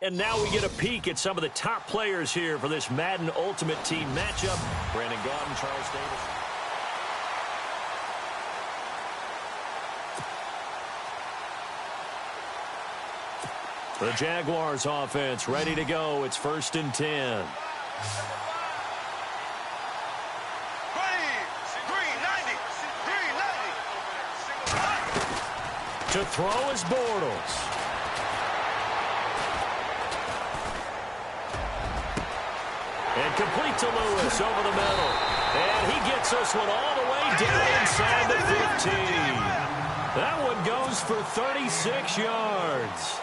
And now we get a peek at some of the top players here for this Madden Ultimate Team matchup. Brandon Gaudin, Charles Davis. The Jaguars offense ready to go. It's 1st and 10. To throw is Bortles. And complete to Lewis over the middle. And he gets this one all the way down inside the 15. That one goes for 36 yards.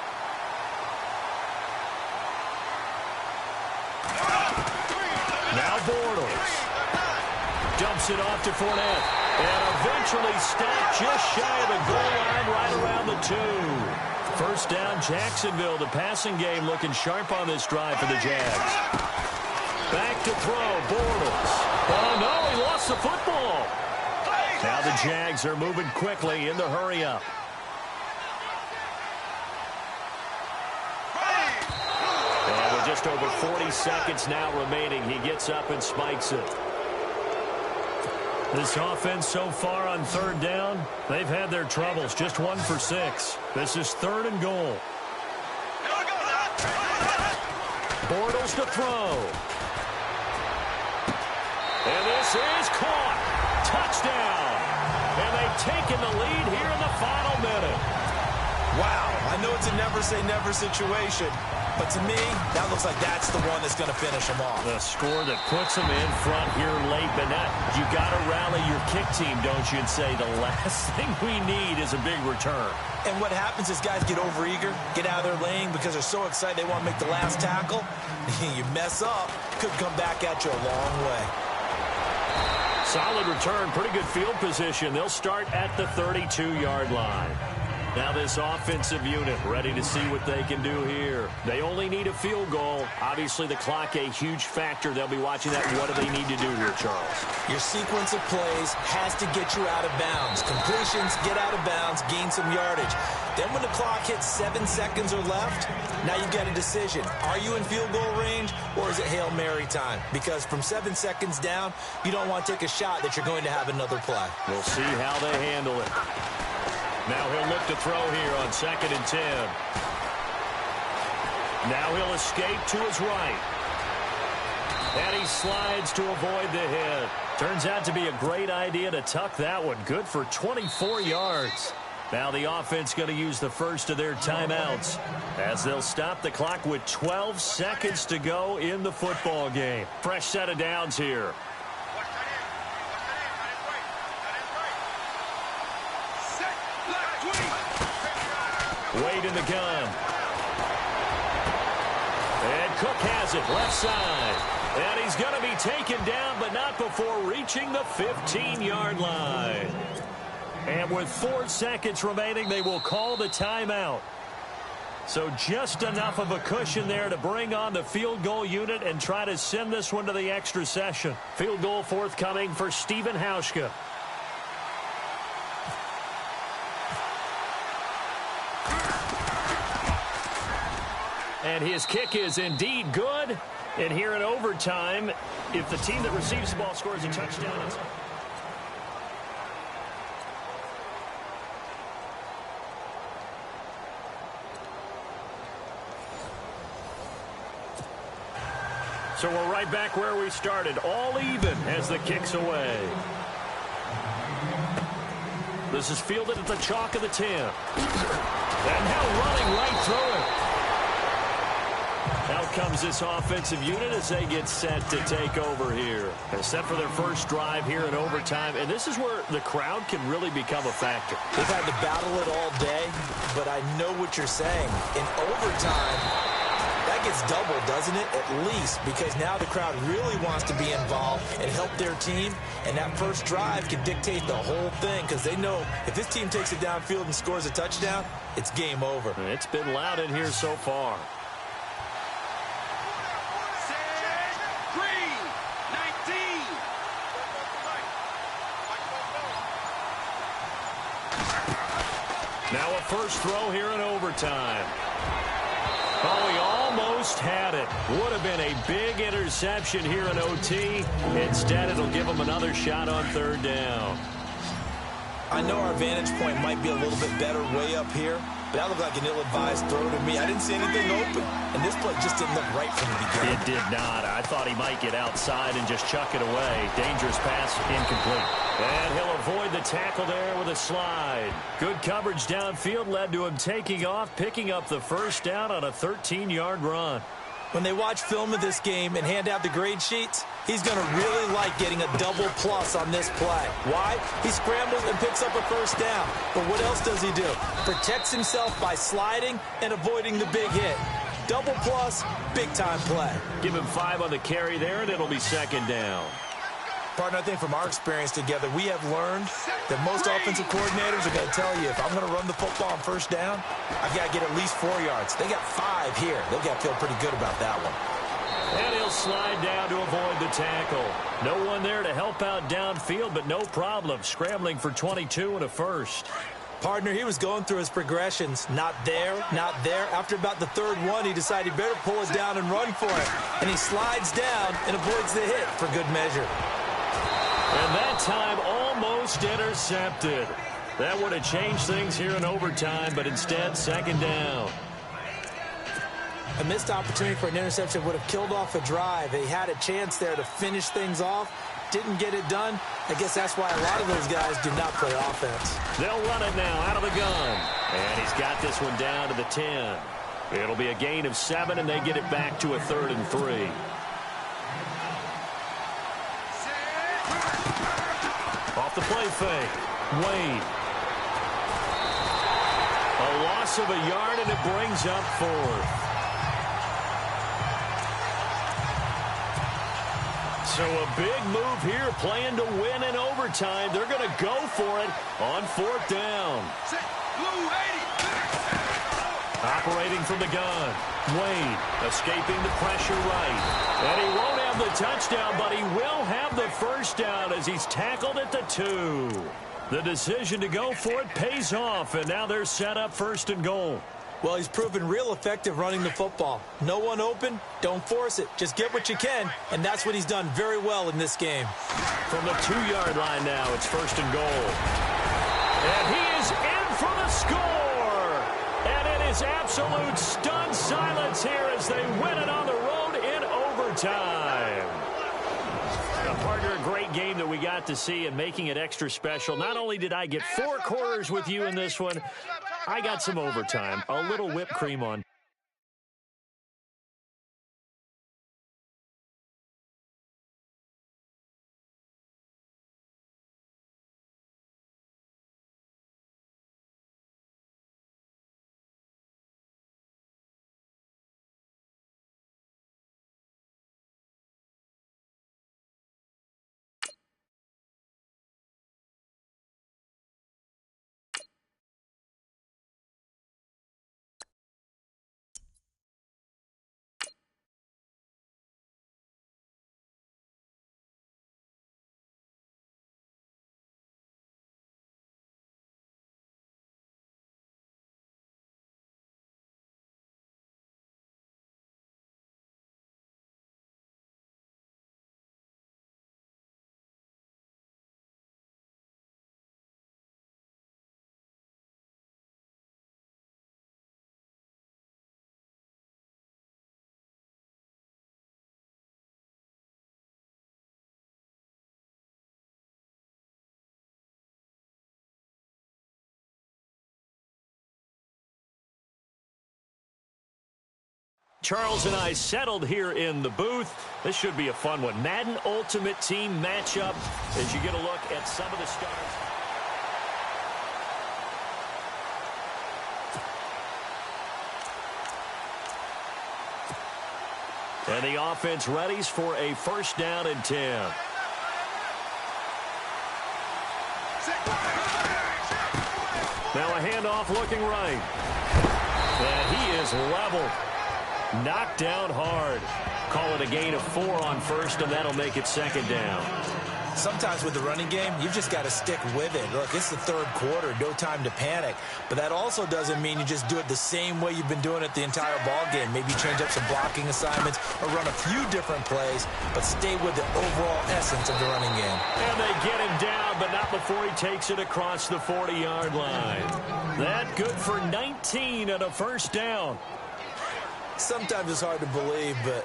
Now Bortles dumps it off to Fournette. And eventually stopped just shy of the goal line right around the 2. 1st down, Jacksonville. The passing game looking sharp on this drive for the Jags. Back to throw, Bortles. Oh, no, he lost the football. Now the Jags are moving quickly in the hurry-up. And with just over 40 seconds now remaining, he gets up and spikes it. This offense so far on 3rd down, they've had their troubles. Just 1 for 6. This is 3rd and goal. Bortles to throw. And this is caught. Touchdown. And they've taken the lead here in the final minute. Wow, I know it's a never-say-never situation, but to me, that looks like that's the one that's going to finish them off. The score that puts them in front here late, but not, you got to rally your kick team, don't you, and say the last thing we need is a big return. And what happens is guys get overeager, get out of their lane because they're so excited they want to make the last tackle. You mess up, could come back at you a long way. Solid return, pretty good field position. They'll start at the 32-yard line. Now this offensive unit ready to see what they can do here. They only need a field goal. Obviously, the clock a huge factor. They'll be watching that. What do they need to do here, Charles? Your sequence of plays has to get you out of bounds. Completions, get out of bounds, gain some yardage. Then when the clock hits 7 seconds or left, now you've got a decision. Are you in field goal range or is it Hail Mary time? Because from 7 seconds down, you don't want to take a shot that you're going to have another play. We'll see how they handle it. Now he'll look to throw here on 2nd and 10. Now he'll escape to his right. And he slides to avoid the hit. Turns out to be a great idea to tuck that one. Good for 24 yards. Now the offense going to use the first of their timeouts as they'll stop the clock with 12 seconds to go in the football game. Fresh set of downs here. Wade in the gun. And Cook has it left side. And he's going to be taken down, but not before reaching the 15-yard line. And with 4 seconds remaining, they will call the timeout. So just enough of a cushion there to bring on the field goal unit and try to send this one to the extra session. Field goal forthcoming for Stephen Hauschka. And his kick is indeed good. And here in overtime, if the team that receives the ball scores a touchdown, it's... So we're right back where we started. All even as the kick's away. This is fielded at the chalk of the 10. And now running right through it. Out comes this offensive unit as they get set to take over here. They're set for their first drive here in overtime, and this is where the crowd can really become a factor. They've had to battle it all day, but I know what you're saying. In overtime, that gets doubled, doesn't it? At least, because now the crowd really wants to be involved and help their team, and that first drive can dictate the whole thing because they know if this team takes it downfield and scores a touchdown, it's game over. It's been loud in here so far. Now a first throw here in overtime. Oh, he almost had it. Would have been a big interception here in OT. Instead, it'll give them another shot on third down. I know our vantage point might be a little bit better way up here, but that looked like an ill-advised throw to me. I didn't see anything open, and this play just didn't look right from the beginning. It did not. I thought he might get outside and just chuck it away. Dangerous pass, incomplete. And he'll avoid the tackle there with a slide. Good coverage downfield led to him taking off, picking up the first down on a 13-yard run. When they watch film of this game and hand out the grade sheets, he's going to really like getting a double plus on this play. Why? He scrambles and picks up a first down. But what else does he do? Protects himself by sliding and avoiding the big hit. Double plus, big-time play. Give him 5 on the carry there, and it'll be second down. Partner, I think from our experience together, we have learned that most offensive coordinators are going to tell you, if I'm going to run the football on first down, I've got to get at least 4 yards. They got 5 here. They've got to feel pretty good about that one. And he'll slide down to avoid the tackle. No one there to help out downfield, but no problem. Scrambling for 22 and a first. Partner, he was going through his progressions. Not there, not there. After about the third one, he decided he better pull it down and run for it. And he slides down and avoids the hit for good measure. And that time almost intercepted. That would have changed things here in overtime, but instead, second down. A missed opportunity for an interception would have killed off a drive. He had a chance there to finish things off. Didn't get it done. I guess that's why a lot of those guys do not play offense. They'll run it now out of the gun. And he's got this one down to the 10. It'll be a gain of 7, and they get it back to a 3rd and 3. Off the play fake. Wade. A loss of a yard, and it brings up 4th. So a big move here, playing to win in overtime. They're going to go for it on 4th down. Operating from the gun. Wade escaping the pressure right. And he won't have the touchdown, but he will have the first down as he's tackled at the 2. The decision to go for it pays off, and now they're set up 1st and goal. Well, he's proven real effective running the football. No one open, don't force it. Just get what you can, and that's what he's done very well in this game. From the 2-yard line now, it's 1st and goal. And he is in for the score! And it is absolute stunned silence here as they win it on the road in overtime. Partner, a great game that we got to see and making it extra special. Not only did I get 4 quarters with you in this one, I got some overtime, a little whipped cream on. Charles and I settled here in the booth. This should be a fun one. Madden Ultimate Team matchup as you get a look at some of the stars. And the offense readies for a 1st down and 10. Now a handoff looking right. And he is leveled. Knocked down hard. Call it a gain of 4 on 1st, and that'll make it 2nd down. Sometimes with the running game, you've just got to stick with it. Look, it's the third quarter, no time to panic. But that also doesn't mean you just do it the same way you've been doing it the entire ball game. Maybe change up some blocking assignments or run a few different plays, but stay with the overall essence of the running game. And they get him down, but not before he takes it across the 40-yard line. That good for 19 and a first down. Sometimes it's hard to believe, but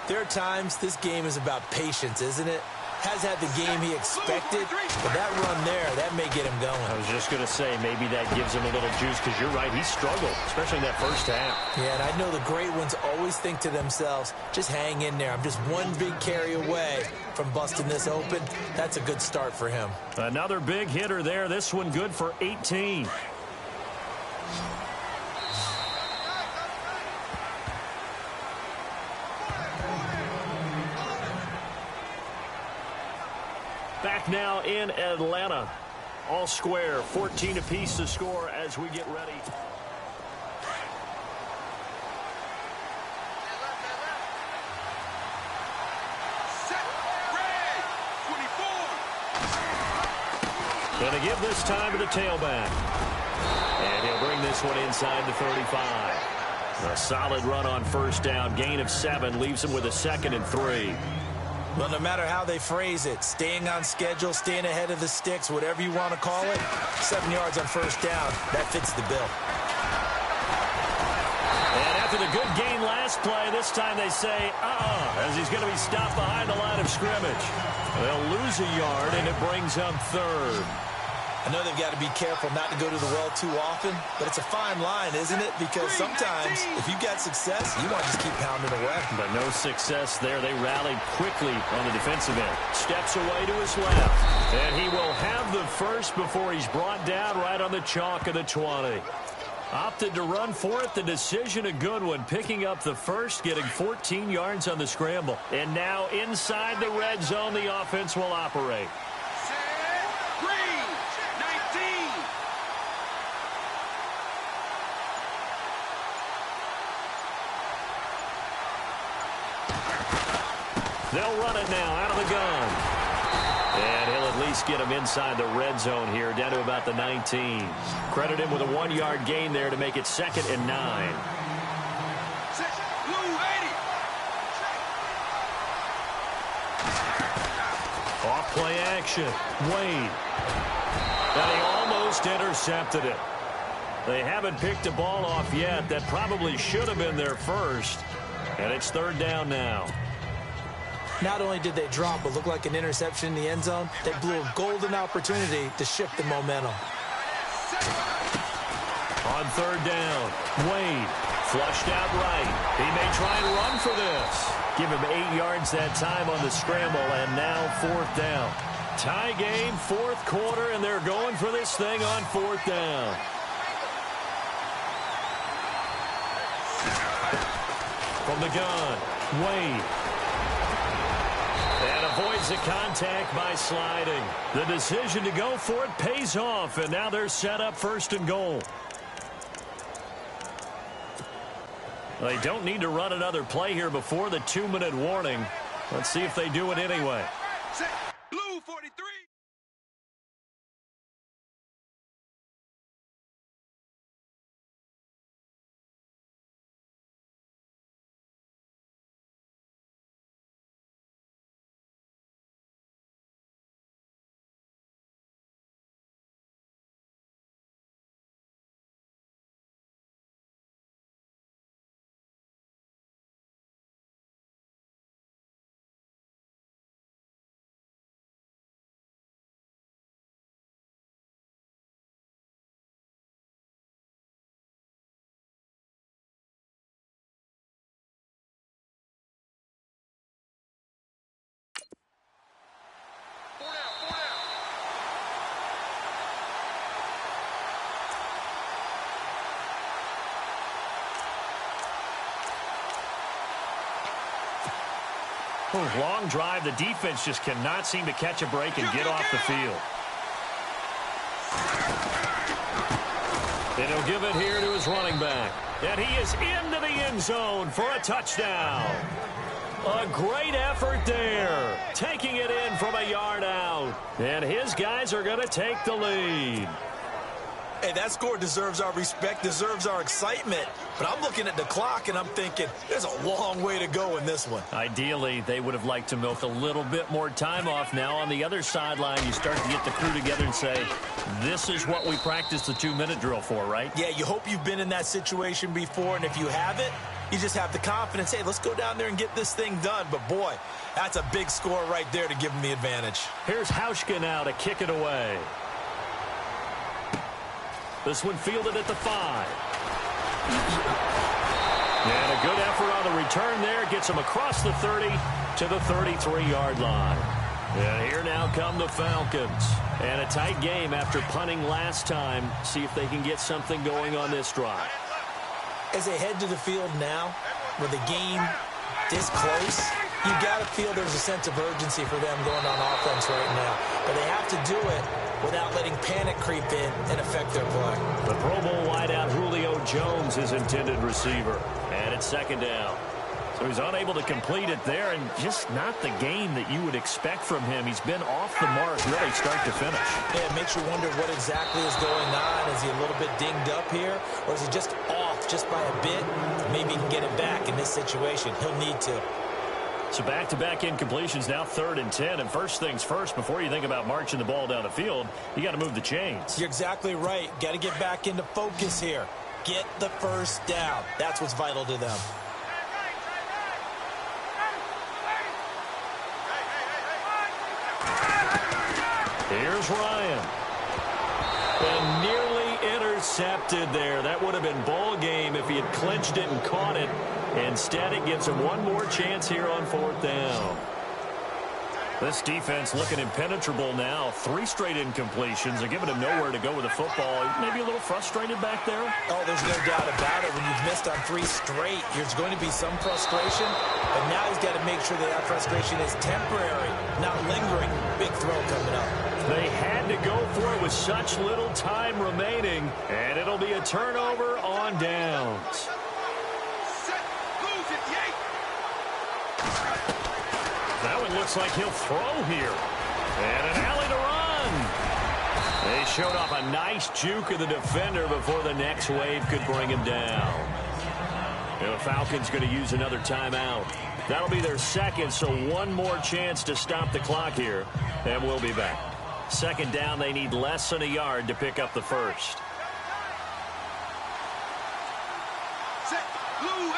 there are times this game is about patience, isn't it? Has had the game he expected, but that run there, that may get him going. I was just going to say, maybe that gives him a little juice, because you're right, he struggled, especially in that first half. Yeah, and I know the great ones always think to themselves, just hang in there. I'm just one big carry away from busting this open. That's a good start for him. Another big hitter there, this one good for 18. Back now in Atlanta. All square, 14 apiece to score as we get ready. Set, red, 24. Going to give this time to the tailback. And he'll bring this one inside the 35. A solid run on first down. Gain of 7 leaves him with a 2nd and 3. Well, no matter how they phrase it, staying on schedule, staying ahead of the sticks, whatever you want to call it, 7 yards on first down, that fits the bill. And after the good gain last play, this time they say, as he's going to be stopped behind the line of scrimmage. They'll lose a yard, and it brings up 3rd. I know they've got to be careful not to go to the well too often, but it's a fine line, isn't it? Because sometimes, if you've got success, you want to just keep pounding away. But no success there. They rallied quickly on the defensive end. Steps away to his left. And he will have the first before he's brought down right on the chalk of the 20. Opted to run for it. The decision a good one. Picking up the first, getting 14 yards on the scramble. And now inside the red zone, the offense will operate. They'll run it now out of the gun. And he'll at least get him inside the red zone here, down to about the 19. Credit him with a 1-yard gain there to make it 2nd and 9. Off play action. Wade. And he almost intercepted it. They haven't picked a ball off yet. That probably should have been their first. And it's 3rd down now. Not only did they drop what looked like an interception in the end zone, they blew a golden opportunity to shift the momentum. On 3rd down, Wade flushed out right. He may try and run for this. Give him 8 yards that time on the scramble, and now 4th down. Tie game, 4th quarter, and they're going for this thing on 4th down. From the gun, Wade. And avoids the contact by sliding. The decision to go for it pays off, and now they're set up 1st and goal. They don't need to run another play here before the 2-minute warning. Let's see if they do it anyway. Set, blue 43. Long drive. The defense just cannot seem to catch a break and get off the field. And he'll give it here to his running back. And he is into the end zone for a touchdown. A great effort there. Taking it in from a yard out. And his guys are going to take the lead. Hey, that score deserves our respect, deserves our excitement. But I'm looking at the clock, and I'm thinking there's a long way to go in this one. Ideally, they would have liked to milk a little bit more time off now. On the other sideline, you start to get the crew together and say, this is what we practiced the 2-minute drill for, right? Yeah, you hope you've been in that situation before, and if you haven't, you just have the confidence, hey, let's go down there and get this thing done. But, boy, that's a big score right there to give them the advantage. Here's Hauschka now to kick it away. This one fielded at the 5. And a good effort on the return there. Gets him across the 30 to the 33-yard line. And here now come the Falcons. And a tight game after punting last time. See if they can get something going on this drive. As they head to the field now, with the game this close, you got to feel there's a sense of urgency for them going on offense right now. But they have to do it without letting panic creep in and affect their play. The Pro Bowl wideout Julio Jones is intended receiver. And it's second down. So he's unable to complete it there, and just not the game that you would expect from him. He's been off the mark really start to finish. Yeah, it makes you wonder what exactly is going on. Is he a little bit dinged up here, or is he just off just by a bit? Maybe he can get it back in this situation. He'll need to. So back-to-back incompletions, now 3rd and 10. And first things first, before you think about marching the ball down the field, you got to move the chains. You're exactly right. Got to get back into focus here. Get the first down. That's what's vital to them. Here's Ryan. And nearly intercepted there. That would have been ball game if he had clinched it and caught it. Instead, it gives him one more chance here on 4th down. This defense looking impenetrable now. 3 straight incompletions. They're giving him nowhere to go with the football. Maybe a little frustrated back there. Oh, there's no doubt about it. When you've missed on 3 straight, there's going to be some frustration. But now he's got to make sure that frustration is temporary, not lingering. Big throw coming up. They had to go for it with such little time remaining. And it'll be a turnover on downs. That one looks like he'll throw here. And an alley to run. They showed off a nice juke of the defender before the next wave could bring him down. And the Falcons going to use another timeout. That'll be their second, so one more chance to stop the clock here. And we'll be back. Second down, they need less than a yard to pick up the first. Set. Blue 80.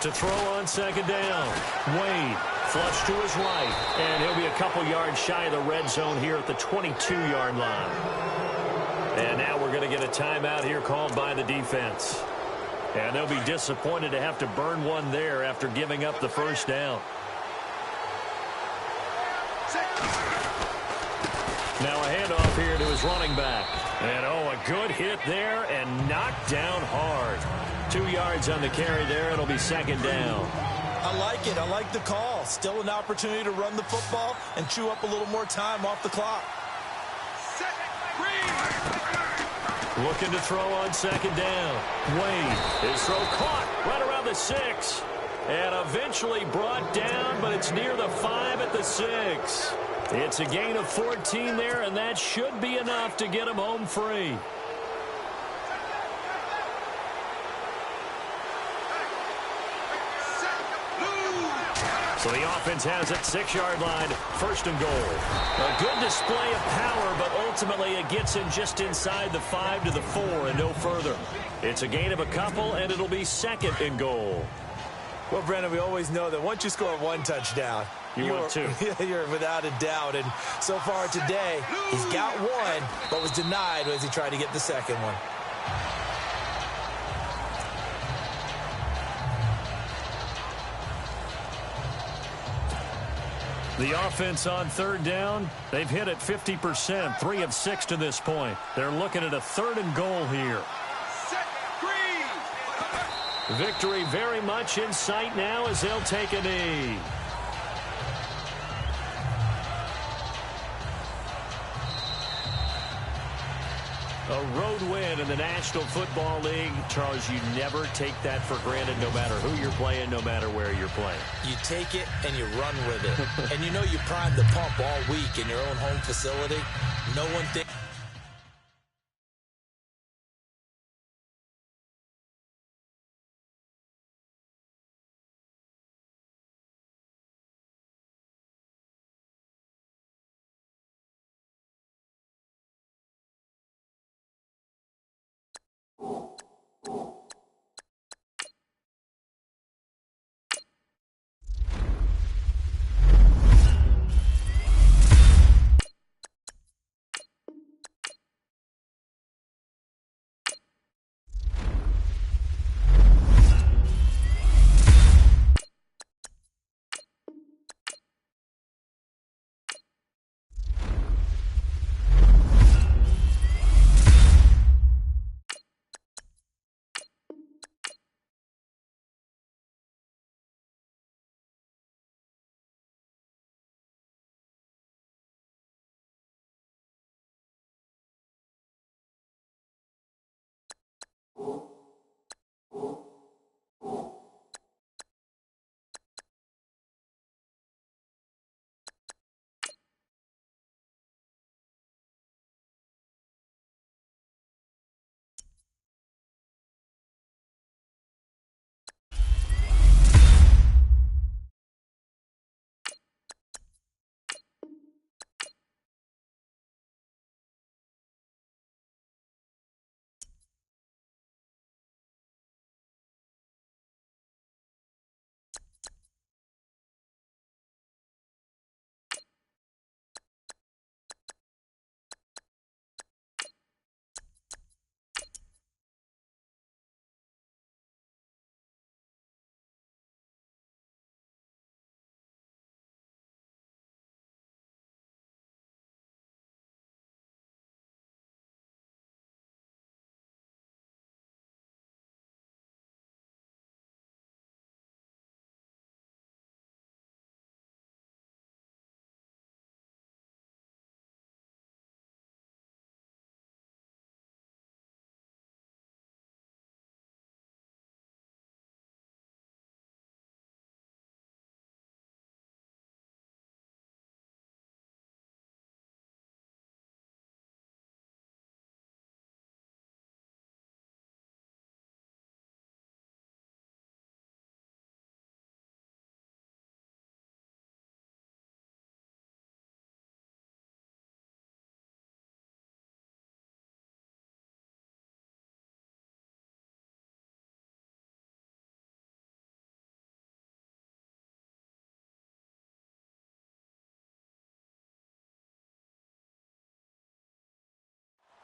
To throw on second down. Wade flush to his right. And he'll be a couple yards shy of the red zone here at the 22-yard line. And now we're going to get a timeout here called by the defense. And they'll be disappointed to have to burn one there after giving up the first down. Now a handoff here to his running back. And, oh, a good hit there and knocked down hard. 2 yards on the carry there. It'll be second down. I like it. I like the call. Still an opportunity to run the football and chew up a little more time off the clock. Set. Green. Looking to throw on second down. Wade, his throw caught right around the 6. And eventually brought down, but it's near the 5 at the 6. It's a gain of 14 there, and that should be enough to get him home free. So the offense has it, 6-yard line, 1st and goal. A good display of power, but ultimately it gets him just inside the 5 to the 4 and no further. It's a gain of a couple, and it'll be 2nd and goal. Well, Brendan, we always know that once you score 1 touchdown, you're 2. You're without a doubt. And so far today, he's got 1, but was denied as he tried to get the second one. The offense on 3rd down, they've hit it 50%, 3 of 6 to this point. They're looking at a 3rd and goal here. Set. Green. Victory very much in sight now as they'll take a knee. A road win in the National Football League. Charles, you never take that for granted no matter who you're playing, no matter where you're playing. You take it and you run with it. And you know you primed the pump all week in your own home facility. No one thinks.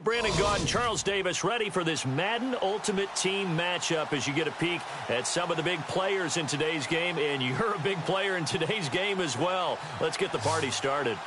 Brandon Gaud and Charles Davis ready for this Madden Ultimate Team matchup as you get a peek at some of the big players in today's game, and you're a big player in today's game as well. Let's get the party started.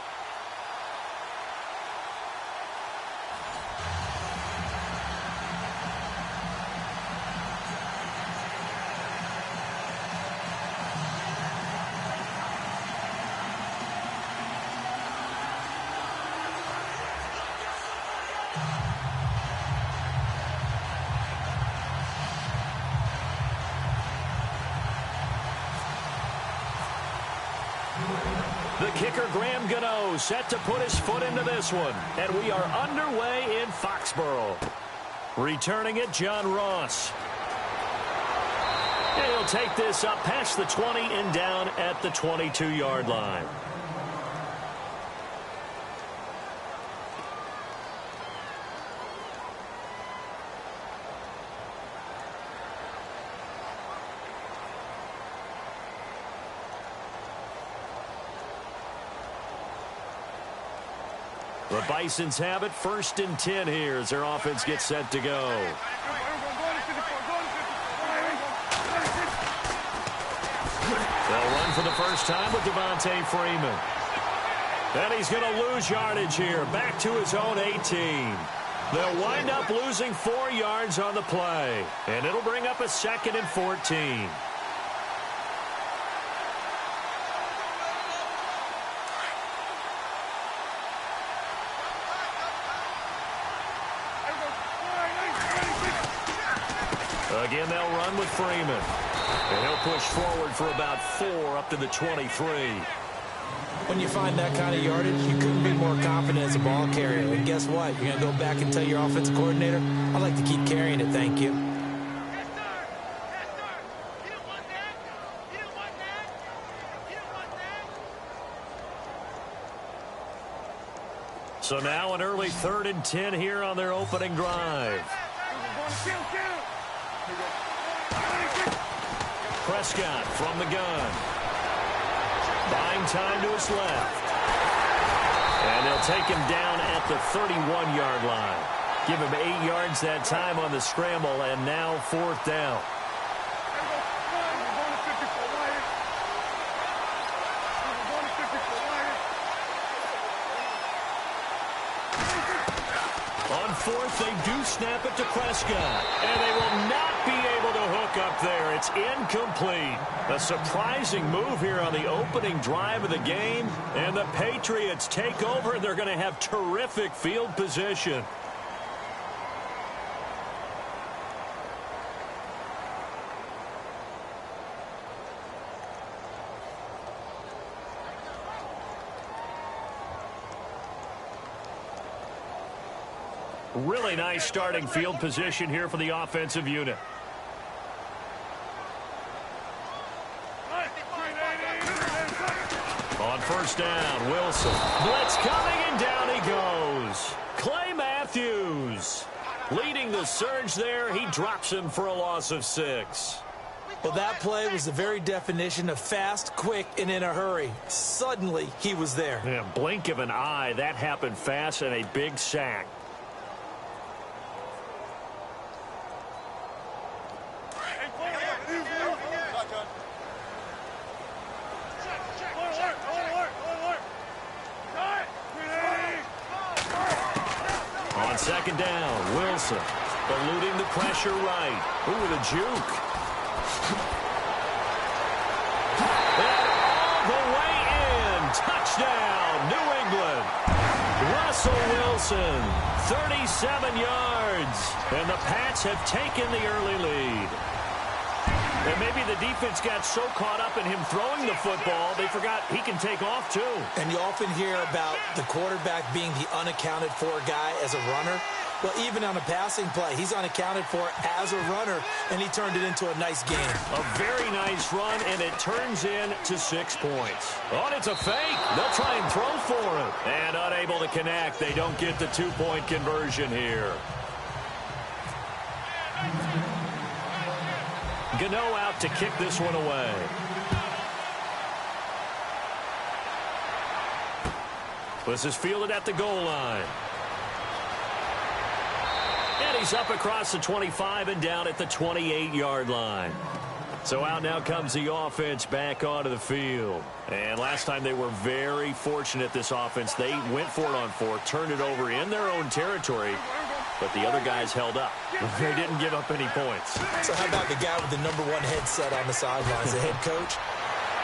The kicker, Graham Gano, set to put his foot into this one. And we are underway in Foxborough. Returning it, John Ross. And he'll take this up past the 20 and down at the 22-yard line. The Bisons have it, 1st and 10 here as their offense gets set to go. They'll run for the first time with Devontae Freeman. And he's going to lose yardage here, back to his own 18. They'll wind up losing 4 yards on the play, and it'll bring up a 2nd and 14. Again, they'll run with Freeman. And he'll push forward for about 4 up to the 23. When you find that kind of yardage, you couldn't be more confident as a ball carrier. And guess what? You're going to go back and tell your offensive coordinator, I'd like to keep carrying it, thank you. So now an early 3rd and 10 here on their opening drive. Prescott from the gun. Buying time to his left. And they'll take him down at the 31-yard line. Give him 8 yards that time on the scramble, and now 4th down. On 4th, they do snap it to Prescott. And they will not be able to hook up there. It's incomplete. A surprising move here on the opening drive of the game. And the Patriots take over. They're going to have terrific field position. Really nice starting field position here for the offensive unit. On 1st down, Wilson. Blitz coming, and down he goes. Clay Matthews leading the surge there. He drops him for a loss of 6. Well, that play was the very definition of fast, quick, and in a hurry. Suddenly, he was there. Yeah, blink of an eye. That happened fast, and a big sack. On 2nd down, Wilson eluding the pressure right. Ooh, with a juke. And all the way in. Touchdown, New England. Russell Wilson, 37 yards. And the Pats have taken the early lead. And maybe the defense got so caught up in him throwing the football, they forgot he can take off too. And you often hear about the quarterback being the unaccounted for guy as a runner. Well, even on a passing play, he's unaccounted for as a runner, and he turned it into a nice game. A very nice run, and it turns into 6 points. Oh, and it's a fake. They'll try and throw for it. And unable to connect. They don't get the 2-point conversion here. Gano out to kick this one away. This is fielded at the goal line. And he's up across the 25 and down at the 28-yard line. So out now comes the offense back onto the field. And last time they were very fortunate, this offense. They went for it on 4, turned it over in their own territory. But the other guys held up. They didn't give up any points. So how about the guy with the #1 headset on the sidelines, the head coach?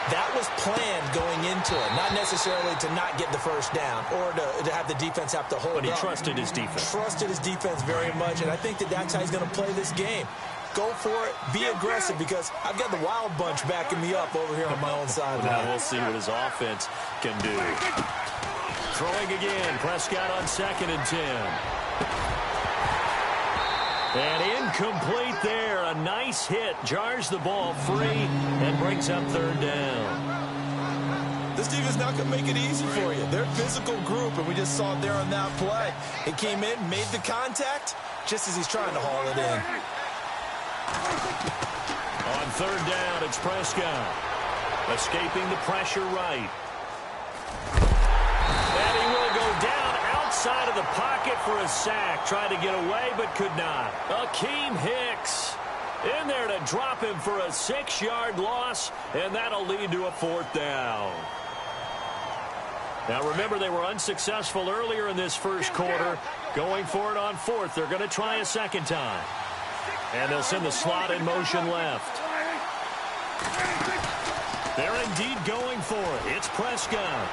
That was planned going into it. Not necessarily to not get the first down or to have the defense have to hold up. But he trusted his defense. Trusted his defense very much, and I think that's how he's going to play this game. Go for it. Be aggressive, because I've got the wild bunch backing me up over here on my own sideline. Now we'll see what his offense can do. Throwing again. Prescott on 2nd and 10. And incomplete there. A nice hit. Jars the ball free and brings up 3rd down. This defense is not going to make it easy for you. They're a physical group, and we just saw it there on that play. It came in, made the contact, just as he's trying to haul it in. On 3rd down, it's Prescott. Escaping the pressure right. And he will go down outside of the pocket for a sack. Tried to get away, but could not. Akeem Hicks in there to drop him for a 6-yard loss, and that'll lead to a 4th down. Now, remember, they were unsuccessful earlier in this first quarter. Going for it on 4th. They're going to try a 2nd time. And they'll send the slot in motion left. They're indeed going for it. It's Prescott.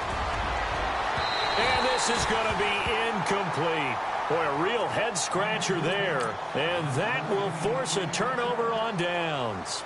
And this is going to be incomplete. Boy, a real head-scratcher there. And that will force a turnover on downs.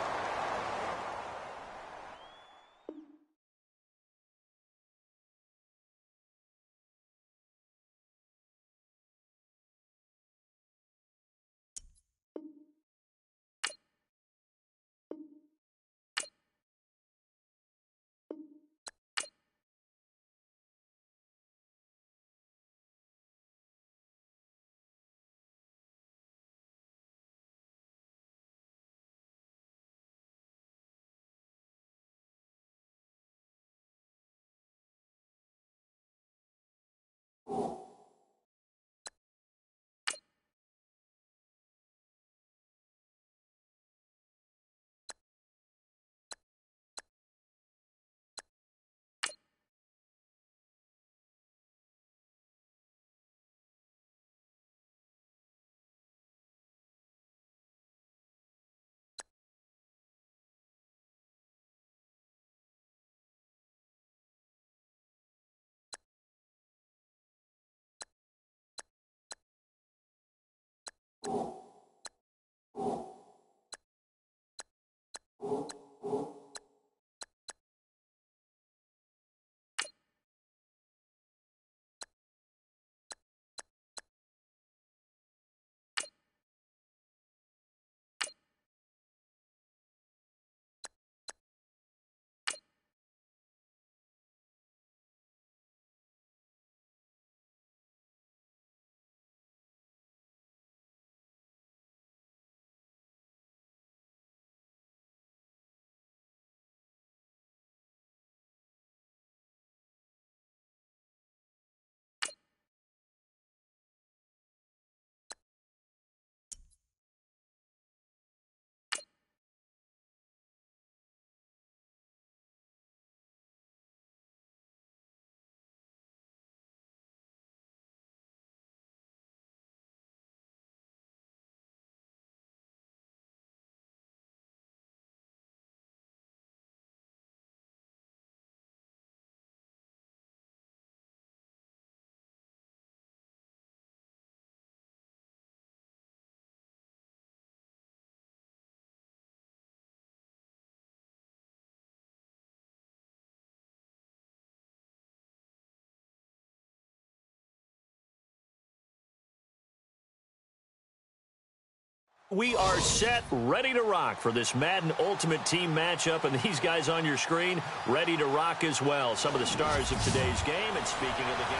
We are set, ready to rock for this Madden Ultimate Team matchup, and these guys on your screen ready to rock as well. Some of the stars of today's game, and speaking of the game,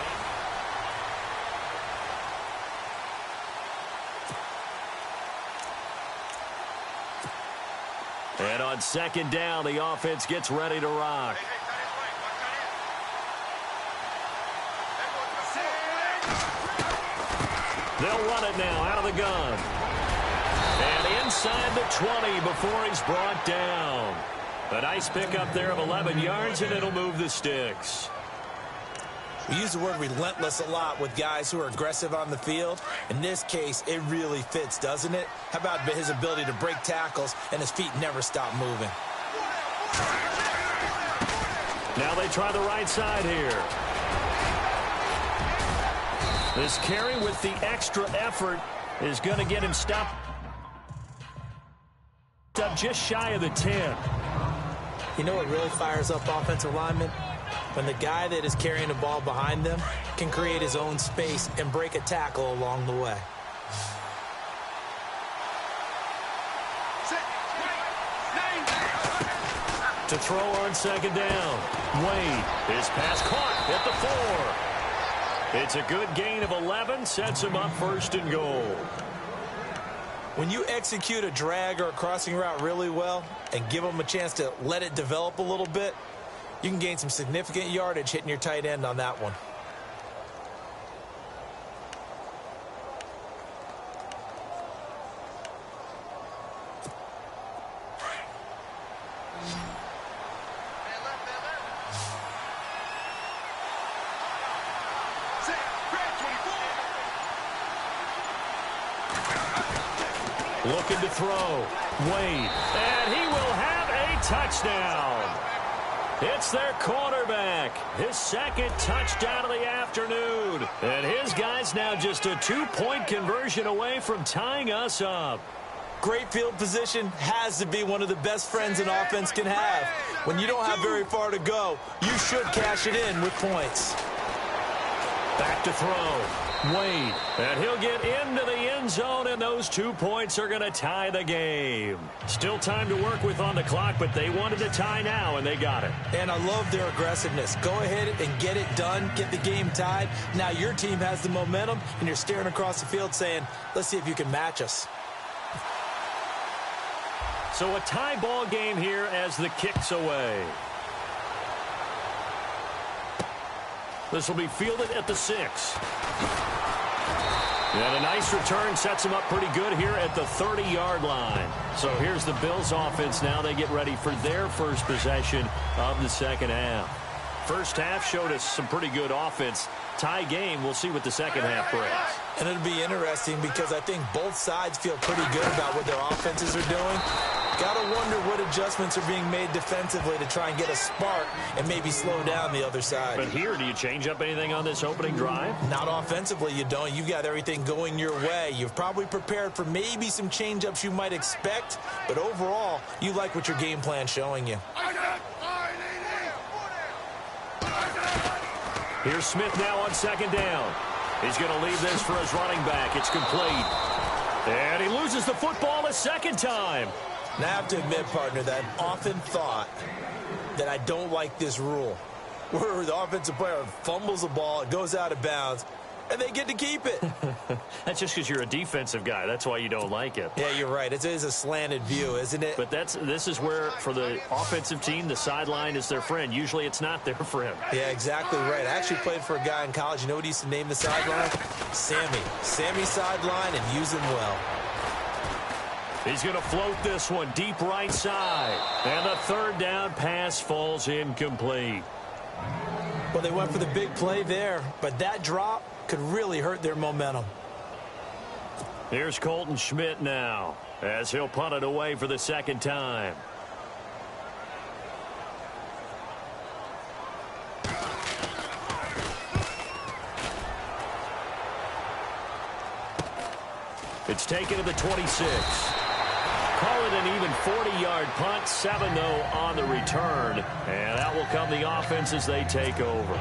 and on second down, the offense gets ready to rock. They'll run it now out of the gun. And inside the 20 before he's brought down. A nice pickup there of 11 yards, and it'll move the sticks. We use the word relentless a lot with guys who are aggressive on the field. In this case, it really fits, doesn't it? How about his ability to break tackles and his feet never stop moving? Now they try the right side here. This carry with the extra effort is going to get him stopped up just shy of the 10. You know what really fires up offensive linemen? When the guy that is carrying the ball behind them can create his own space and break a tackle along the way. To throw on second down. Wade, his pass caught at the 4. It's a good gain of 11, sets him up first and goal. When you execute a drag or a crossing route really well and give them a chance to let it develop a little bit, you can gain some significant yardage hitting your tight end on that one. Looking to throw. Wade. And he will have a touchdown. It's their quarterback. His second touchdown of the afternoon. And his guy's now just a 2-point conversion away from tying us up. Great field position has to be one of the best friends an offense can have. When you don't have very far to go, you should cash it in with points. Back to throw. Wade. And he'll get into the end zone, and those 2 points are going to tie the game. Still time to work with on the clock, but they wanted to tie now, and they got it. And I love their aggressiveness. Go ahead and get it done. Get the game tied. Now your team has the momentum, and you're staring across the field saying, let's see if you can match us. So a tie ball game here as the kick's away. This will be fielded at the 6. And a nice return sets them up pretty good here at the 30-yard line. So here's the Bills offense now. They get ready for their first possession of the second half. First half showed us some pretty good offense. Tie game, we'll see what the second half brings. And it'll be interesting because I think both sides feel pretty good about what their offenses are doing. Got to wonder what adjustments are being made defensively to try and get a spark and maybe slow down the other side. But here, do you change up anything on this opening drive? Not offensively, you don't. You've got everything going your way. You've probably prepared for maybe some change-ups you might expect, but overall, you like what your game plan's showing you. Here's Smith now on second down. He's going to leave this for his running back. It's complete. And he loses the football a second time. Now, I have to admit, partner, that I've often thought that I don't like this rule, where the offensive player fumbles the ball, it goes out of bounds, and they get to keep it. That's just because you're a defensive guy. That's why you don't like it. Yeah, you're right. It is a slanted view, isn't it? But this is where, for the offensive team, the sideline is their friend. Usually it's not their friend. Yeah, exactly right. I actually played for a guy in college. You know what he used to name the sideline? Sammy. Sammy sideline, and use him well. He's going to float this one deep right side. And the third down pass falls incomplete. Well, they went for the big play there, but that drop could really hurt their momentum. Here's Colton Schmidt now, as he'll punt it away for the second time. It's taken to the 26. Call it an even 40-yard punt, 7-0 on the return. And that will come the offense as they take over.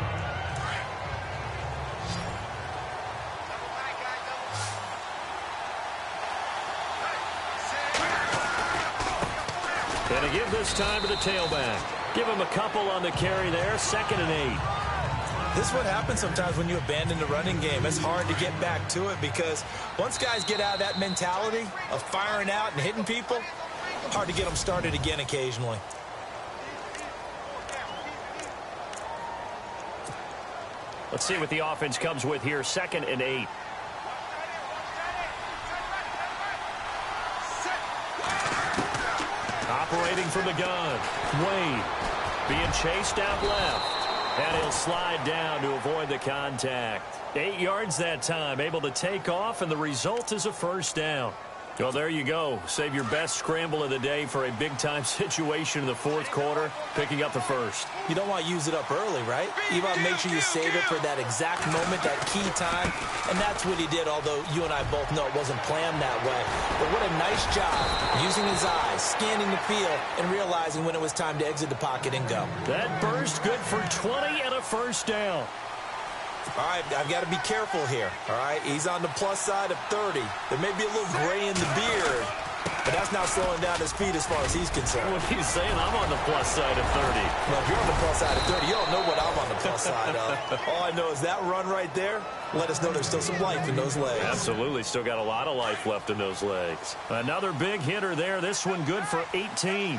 And to give this time to the tailback. Give him a couple on the carry there, 2nd and 8. This is what happens sometimes when you abandon the running game. It's hard to get back to it because once guys get out of that mentality of firing out and hitting people, hard to get them started again occasionally. Let's see what the offense comes with here, 2nd and 8. Operating from the gun, Wade being chased out left. And he'll slide down to avoid the contact. 8 yards that time, able to take off, and the result is a first down. Well, there you go. Save your best scramble of the day for a big-time situation in the fourth quarter, picking up the first. You don't want to use it up early, right? You want to make sure you save it for that exact moment, that key time, and that's what he did, although you and I both know it wasn't planned that way. But what a nice job using his eyes, scanning the field, and realizing when it was time to exit the pocket and go. That burst good for 20 and a first down. All right, I've got to be careful here, all right? He's on the plus side of 30. There may be a little gray in the beard, but that's not slowing down his feet as far as he's concerned. What he's saying, I'm on the plus side of 30. Well, if you're on the plus side of 30, you don't know what I'm on the plus side of. All I know is that run right there, let us know there's still some life in those legs. Absolutely, still got a lot of life left in those legs. Another big hitter there, this one good for 18.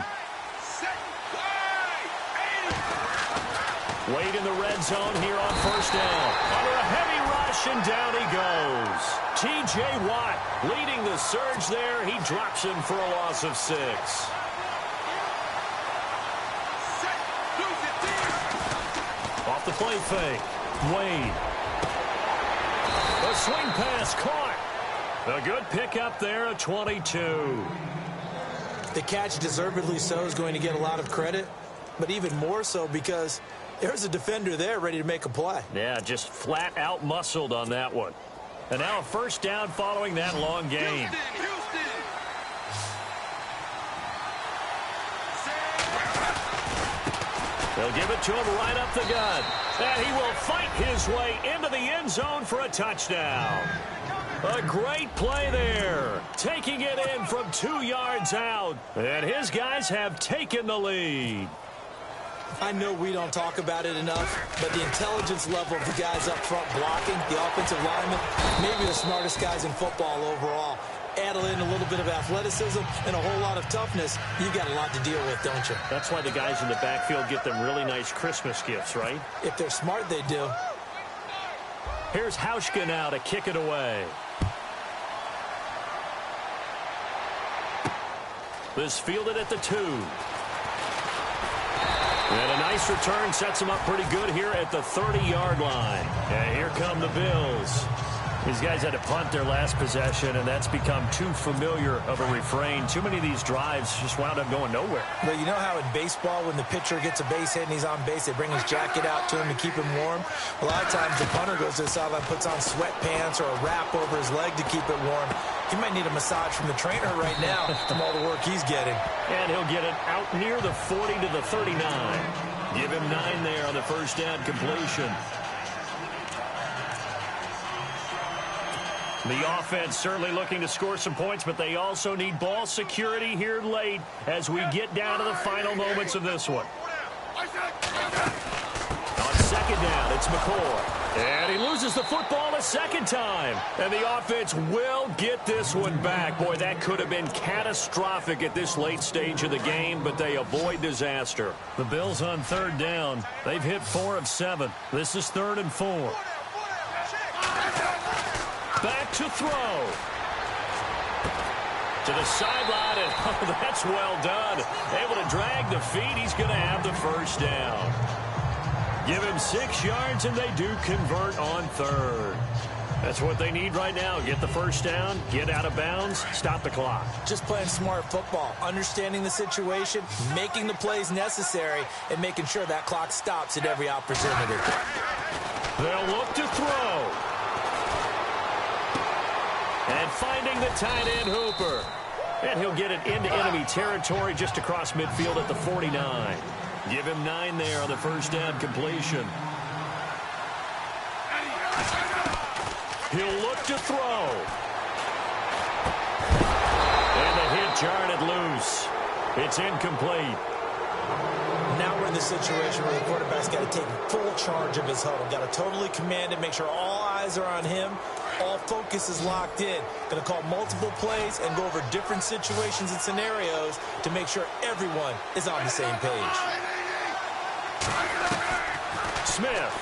Wade in the red zone here on first down. Under a heavy rush, and down he goes. T.J. Watt leading the surge there. He drops him for a loss of 6. Off the play fake. Wade. The swing pass caught. A good pickup there at 22. The catch, deservedly so, is going to get a lot of credit. but even more so because there's a defender there ready to make a play. Yeah, just flat out muscled on that one. And now a first down following that long gain. They'll give it to him right up the gut. And he will fight his way into the end zone for a touchdown. A great play there. Taking it in from 2 yards out. And his guys have taken the lead. I know we don't talk about it enough, but the intelligence level of the guys up front blocking, the offensive linemen, maybe the smartest guys in football overall. Add in a little bit of athleticism and a whole lot of toughness, you got a lot to deal with, don't you? That's why the guys in the backfield get them really nice Christmas gifts, right? If they're smart, they do. Here's Hauschka now to kick it away. This fielded at the 2. And a nice return sets him up pretty good here at the 30-yard line. And here come the Bills. These guys had to punt their last possession, and that's become too familiar of a refrain. Too many of these drives just wound up going nowhere. Well, you know how in baseball, when the pitcher gets a base hit and he's on base, they bring his jacket out to him to keep him warm? A lot of times the punter goes to the sideline, puts on sweatpants or a wrap over his leg to keep it warm. He might need a massage from the trainer right now from all the work he's getting. And he'll get it out near the 40 to the 39. Give him 9 there on the first down completion. The offense certainly looking to score some points, but they also need ball security here late as we get down to the final moments of this one. On second down, it's McCoy. And he loses the football a second time. And the offense will get this one back. Boy, that could have been catastrophic at this late stage of the game, but they avoid disaster. The Bills on third down. They've hit 4 of 7. This is 3rd and 4. Back to throw. To the sideline, and oh, that's well done. Able to drag the feet. He's going to have the first down. Give him 6 yards, and they do convert on 3rd. That's what they need right now. Get the first down, get out of bounds, stop the clock. Just playing smart football, understanding the situation, making the plays necessary, and making sure that clock stops at every opportunity. They'll look to throw. And finding the tight end Hooper. And he'll get it into enemy territory just across midfield at the 49. Give him 9 there on the first down completion. He'll look to throw. And the hit jarred it loose. It's incomplete. Now we're in the situation where the quarterback's got to take full charge of his huddle. Got to totally command it, make sure all eyes are on him. All focus is locked in. Going to call multiple plays and go over different situations and scenarios to make sure everyone is on the same page. Smith.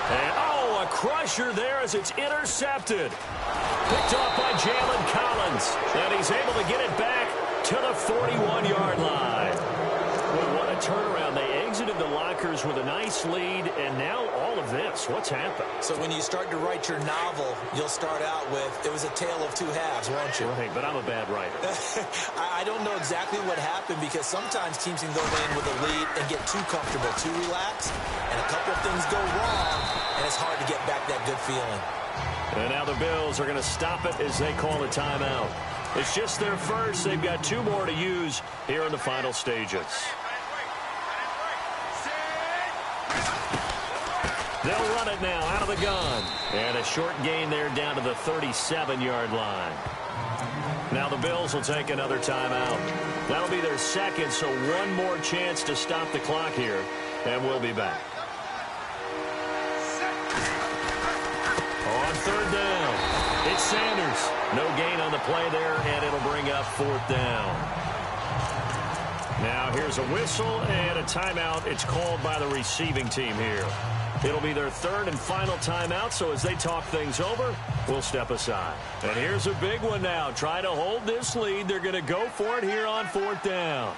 And, oh, a crusher there as it's intercepted. Picked off by Jalen Collins. And he's able to get it back to the 41-yard line. Well, what a turnaround. They exited the lockers with a nice lead, and now all of this. What's happened? So when you start to write your novel, you'll start out with, it was a tale of 2 halves, won't you? Right, but I'm a bad writer. I don't know exactly what happened because sometimes teams can go in with a lead and get too comfortable, too relaxed, and a couple of things go wrong, and it's hard to get back that good feeling. And now the Bills are going to stop it as they call a timeout. It's just their first. They've got 2 more to use here in the final stages. They'll run it now out of the gun. And a short gain there down to the 37-yard line. Now the Bills will take another timeout. That'll be their second, so 1 more chance to stop the clock here. And we'll be back. On third down, it's Sanders. No gain on the play there, and it'll bring up 4th down. Now here's a whistle and a timeout. It's called by the receiving team here. It'll be their 3rd and final timeout, so as they talk things over, we'll step aside. And here's a big one now. Trying to hold this lead. They're going to go for it here on 4th down.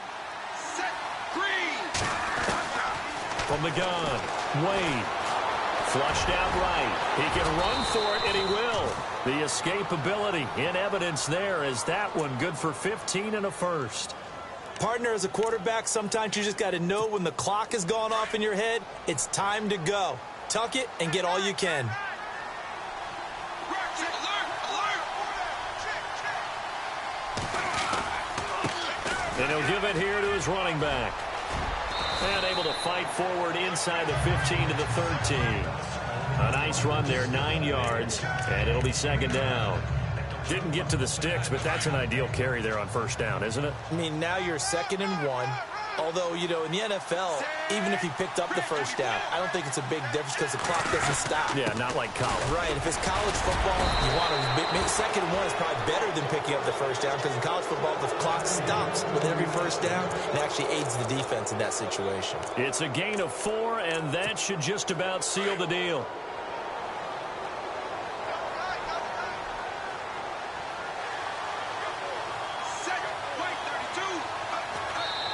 Set. Green. From the gun, Wade. Flushed out right. He can run for it, and he will. The escapability in evidence there is that one good for 15 and a first. Partner, as a quarterback, sometimes you just got to know when the clock has gone off in your head, it's time to go. Tuck it and get all you can. And he'll give it here to his running back. And able to fight forward inside the 15 to the 13. A nice run there, 9 yards, and it'll be second down. Didn't get to the sticks, but that's an ideal carry there on first down, isn't it? I mean, now you're 2nd and 1. Although, you know, in the NFL, even if he picked up the first down, I don't think it's a big difference because the clock doesn't stop. Yeah, not like college. Right. If it's college football, you want to 2nd and 1 is probably better than picking up the first down because in college football, the clock stops with every first down and actually aids the defense in that situation. It's a gain of 4, and that should just about seal the deal.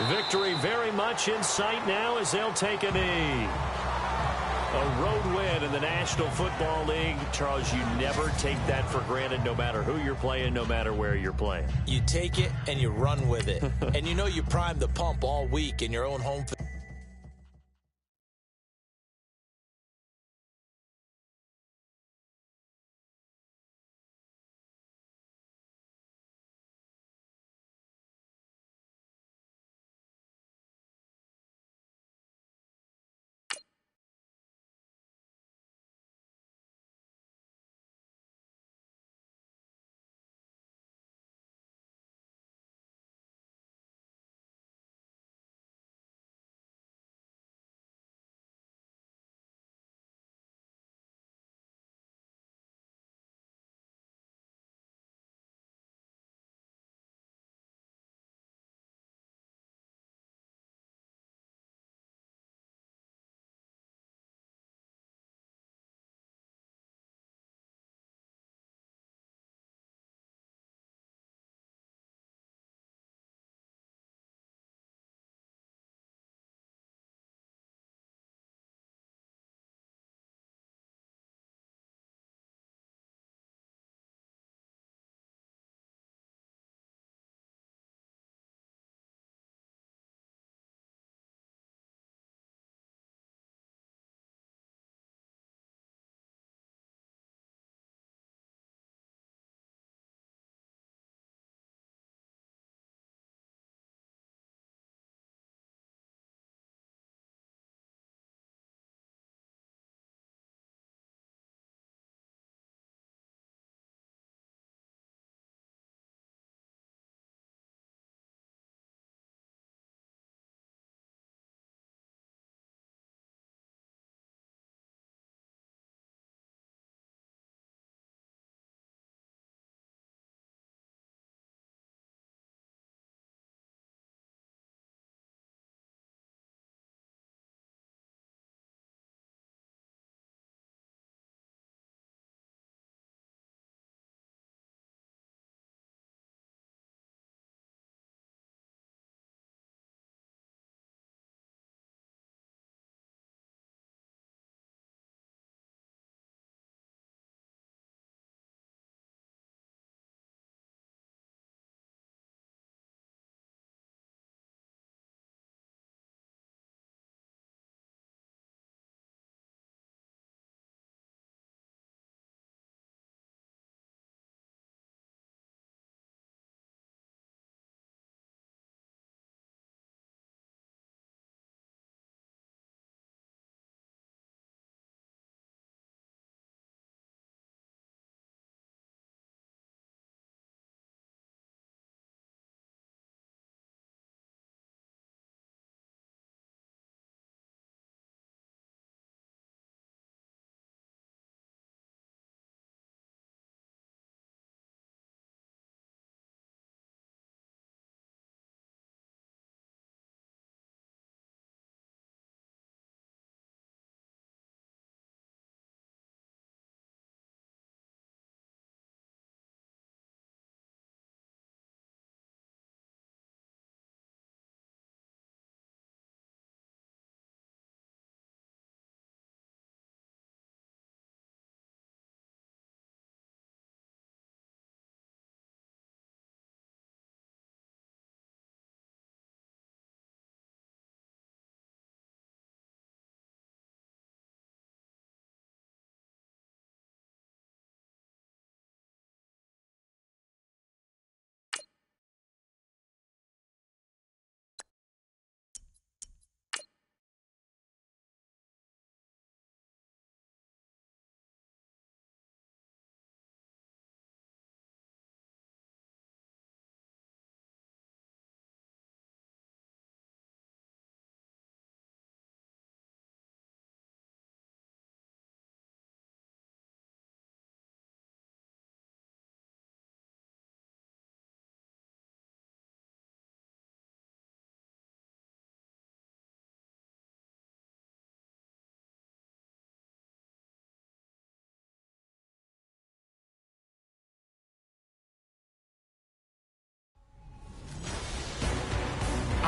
Victory very much in sight now as they'll take a knee. A road win in the National Football League. Charles, you never take that for granted no matter who you're playing, no matter where you're playing. You take it and you run with it. And you know you primed the pump all week in your own home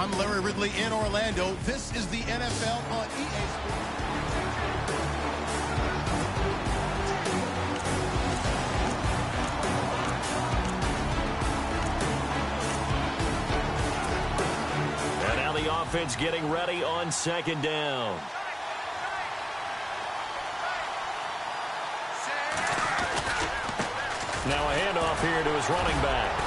I'm Larry Ridley in Orlando. This is the NFL on EA Sports. And now the offense getting ready on second down. Now a handoff here to his running back.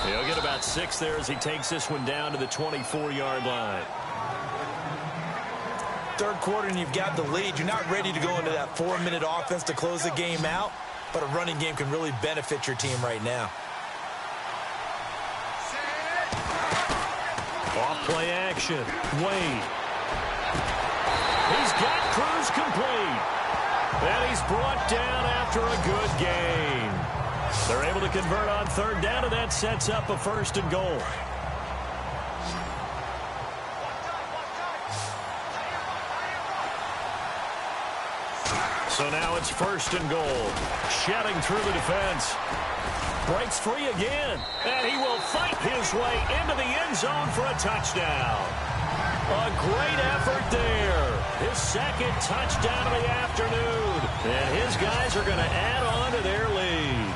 He'll get about 6 there as he takes this one down to the 24-yard line. Third quarter and you've got the lead. You're not ready to go into that 4-minute offense to close the game out, but a running game can really benefit your team right now. Off play action. Wade. He's got Cruz complete. And he's brought down after a good game. They're able to convert on third down, and that sets up a 1st and goal. So now it's 1st and goal. Shedding through the defense. Breaks free again. And he will fight his way into the end zone for a touchdown. A great effort there. His 2nd touchdown of the afternoon. And his guys are going to add on to their lead.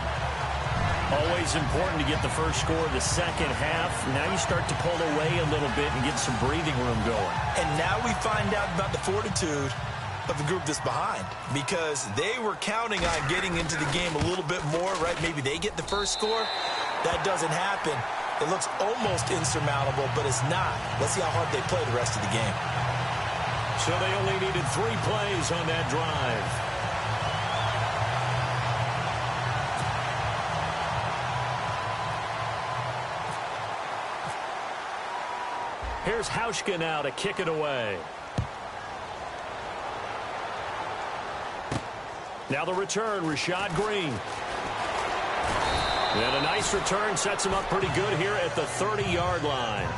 Always important to get the first score of the second half. Now you start to pull away a little bit and get some breathing room going. And now we find out about the fortitude of the group that's behind, because they were counting on getting into the game a little bit more, right? Maybe they get the first score. That doesn't happen. It looks almost insurmountable, but it's not. Let's see how hard they play the rest of the game. So they only needed 3 plays on that drive. Here's Hauschka now to kick it away. Now the return, Rashad Green. And a nice return sets him up pretty good here at the 30-yard line.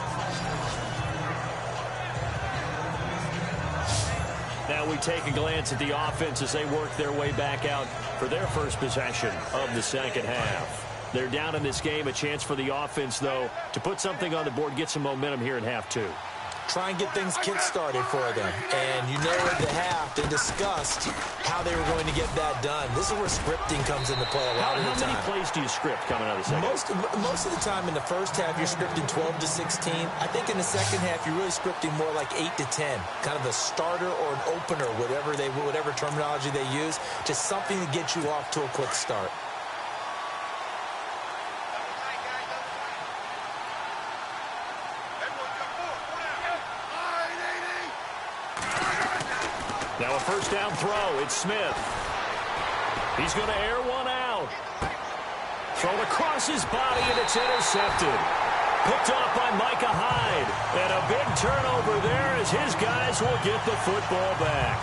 Now we take a glance at the offense as they work their way back out for their first possession of the second half. They're down in this game. A chance for the offense, though, to put something on the board, get some momentum here in half 2. Try and get things kick-started for them. And you know at the half, they discussed how they were going to get that done. This is where scripting comes into play a lot of the time. How many plays do you script coming out of the second half? Most of the time in the first half, you're scripting 12 to 16. I think in the second half, you're really scripting more like 8 to 10. Kind of a starter or an opener, whatever terminology they use. Just something to get you off to a quick start. Now a first down throw. It's Smith. He's going to air one out. Thrown across his body, and it's intercepted. Picked off by Micah Hyde. And a big turnover there as his guys will get the football back.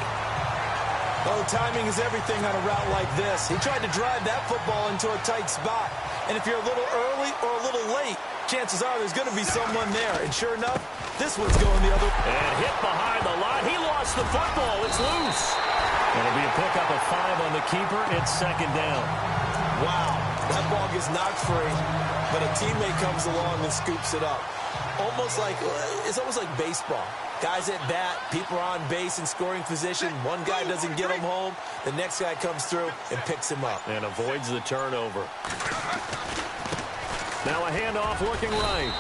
Oh, timing is everything on a route like this. He tried to drive that football into a tight spot. And if you're a little early or a little late, chances are there's going to be someone there. And sure enough, this one's going the other way. And hit behind the line. He lost the football. It's loose. It'll be a pickup of 5 on the keeper. It's 2nd down. Wow, that ball gets knocked free, but a teammate comes along and scoops it up. It's almost like baseball. Guys at bat, people are on base in scoring position. One guy doesn't get him home. The next guy comes through and picks him up. And avoids the turnover. Now a handoff looking right.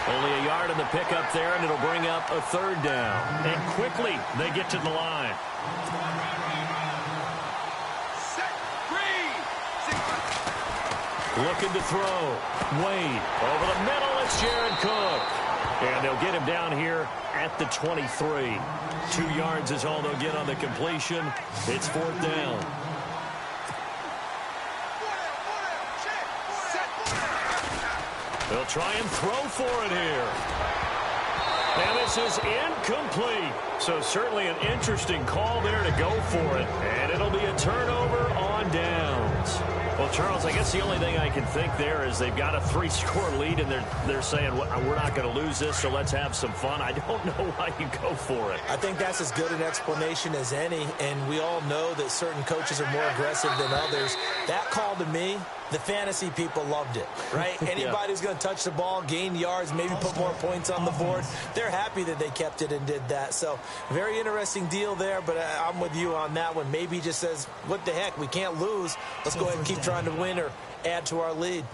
Only a yard in the pickup there, and it'll bring up a 3rd down. And quickly, they get to the line. Looking to throw. Wade. Over the middle, it's Jared Cook. And they'll get him down here at the 23. 2 yards is all they'll get on the completion. It's 4th down. They'll try and throw for it here. And this is incomplete. So certainly an interesting call there to go for it. And it'll be a turnover on downs. Well, Charles, I guess the only thing I can think there is they've got a 3-score lead, and they're saying, well, we're not going to lose this, so let's have some fun. I don't know why you go for it. I think that's as good an explanation as any, and we all know that certain coaches are more aggressive than others. That call to me The fantasy people loved it, right? Anybody who's going to touch the ball, gain yards, maybe put more points on the board, they're happy that they kept it and did that. So very interesting deal there, but I'm with you on that one. Maybe he just says, what the heck, we can't lose. Let's go ahead and keep trying to win or add to our lead.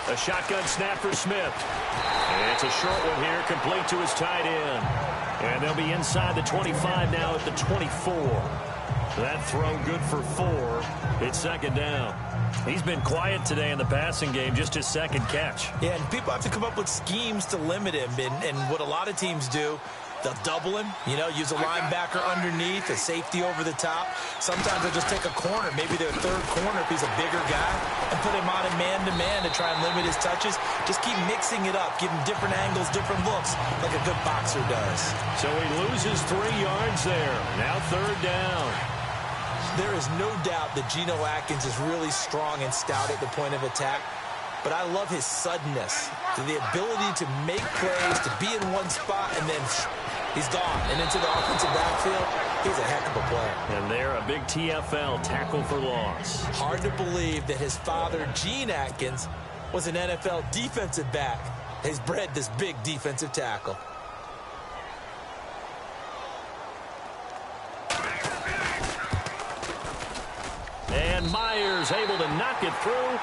A shotgun snap for Smith. And it's a short one here, complete to his tight end. And they'll be inside the 25 now at the 24. That throw good for 4. It's second down. He's been quiet today in the passing game, just his second catch. Yeah, and people have to come up with schemes to limit him. And what a lot of teams do, they'll double him, use a linebacker underneath, a safety over the top. Sometimes they'll just take a corner, maybe their third corner if he's a bigger guy, and put him on a man-to-man to try and limit his touches. Just keep mixing it up, give him different angles, different looks, like a good boxer does. So he loses 3 yards there. Now third down. There is no doubt that Geno Atkins is really strong and stout at the point of attack. But I love his suddenness, the ability to make plays, to be in one spot, and then he's gone. And into the offensive backfield, he's a heck of a player. And there, a big TFL, tackle for loss. Hard to believe that his father, Gene Atkins, was an NFL defensive back. He's bred this big defensive tackle. And Myers able to knock it through.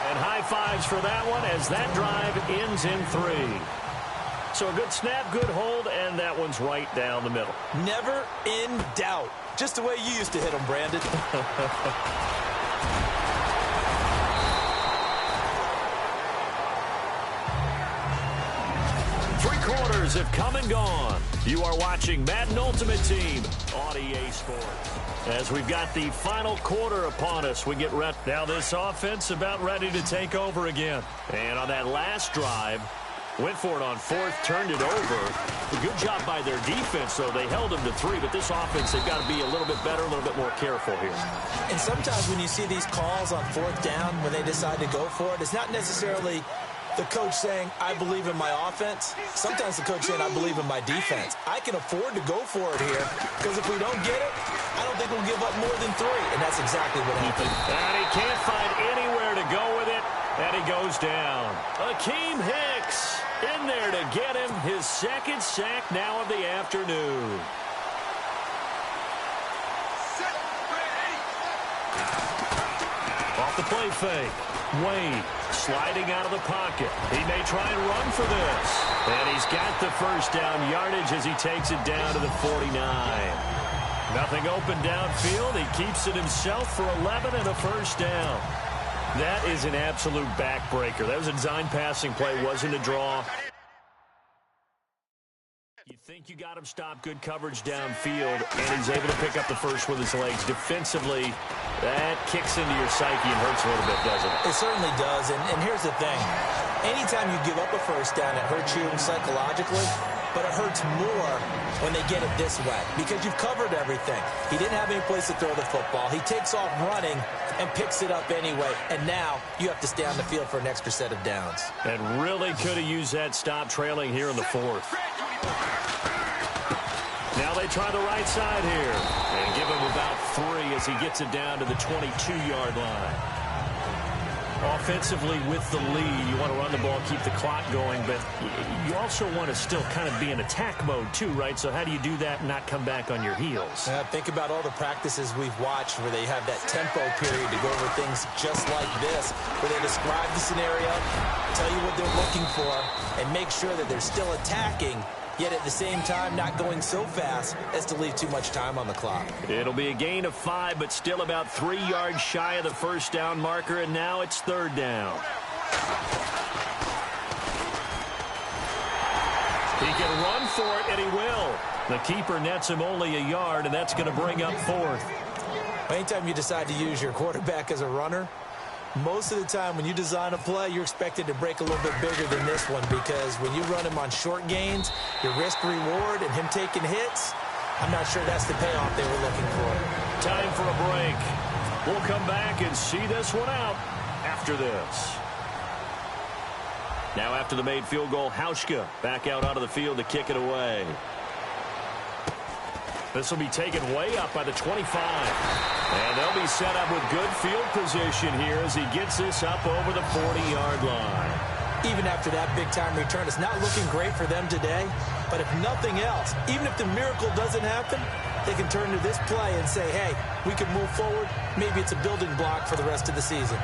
And high fives for that one as that drive ends in 3. So a good snap, good hold, and that one's right down the middle. Never in doubt. Just the way you used to hit them, Brandon. 3 quarters have come and gone. You are watching Madden Ultimate Team on EA Sports. As we've got the final quarter upon us, we get ready. Now this offense about ready to take over again. And on that last drive, went for it on 4th, turned it over. A good job by their defense, though. They held them to 3, but this offense, they've got to be a little bit better, a little bit more careful here. And sometimes when you see these calls on 4th down, when they decide to go for it, it's not necessarily the coach saying, I believe in my offense. Sometimes the coach saying, I believe in my defense. I can afford to go for it here, because if we don't get it, I don't think we'll give up more than 3. And that's exactly what happened. And he can't find anywhere to go with it, and he goes down. Akeem Hicks in there to get him his 2nd sack now of the afternoon. Off the play fake. Wade sliding out of the pocket. He may try and run for this. And he's got the first down yardage as he takes it down to the 49. Nothing open downfield. He keeps it himself for 11 and a first down. That is an absolute backbreaker. That was a design passing play. Wasn't a draw. You think you got him stopped, good coverage downfield, and he's able to pick up the first with his legs. Defensively, that kicks into your psyche and hurts a little bit, doesn't it? It certainly does, and here's the thing. Anytime you give up a first down, it hurts you psychologically, but it hurts more when they get it this way because you've covered everything. He didn't have any place to throw the football. He takes off running and picks it up anyway, and now you have to stay on the field for an extra set of downs. And really could have used that stop trailing here in the 4th. Now they try the right side here and give him about 3 as he gets it down to the 22-yard line. Offensively with the lead, you want to run the ball, keep the clock going, but you also want to still kind of be in attack mode too, right? So how do you do that and not come back on your heels? Think about all the practices we've watched where they have that tempo period to go over things just like this, where they describe the scenario, tell you what they're looking for, and make sure that they're still attacking, yet at the same time not going so fast as to leave too much time on the clock. It'll be a gain of 5, but still about 3 yards shy of the first down marker, and now it's 3rd down. He can run for it, and he will. The keeper nets him only a yard, and that's going to bring up 4th. Anytime you decide to use your quarterback as a runner, most of the time when you design a play, you're expected to break a little bit bigger than this one because when you run him on short gains, your risk reward and him taking hits, I'm not sure that's the payoff they were looking for. Time for a break. We'll come back and see this one out after this. Now after the made field goal, Hauschka back out onto the field to kick it away. This will be taken way up by the 25. And they'll be set up with good field position here as he gets this up over the 40-yard line. Even after that big-time return, it's not looking great for them today. But if nothing else, even if the miracle doesn't happen, they can turn to this play and say, hey, we can move forward. Maybe it's a building block for the rest of the season.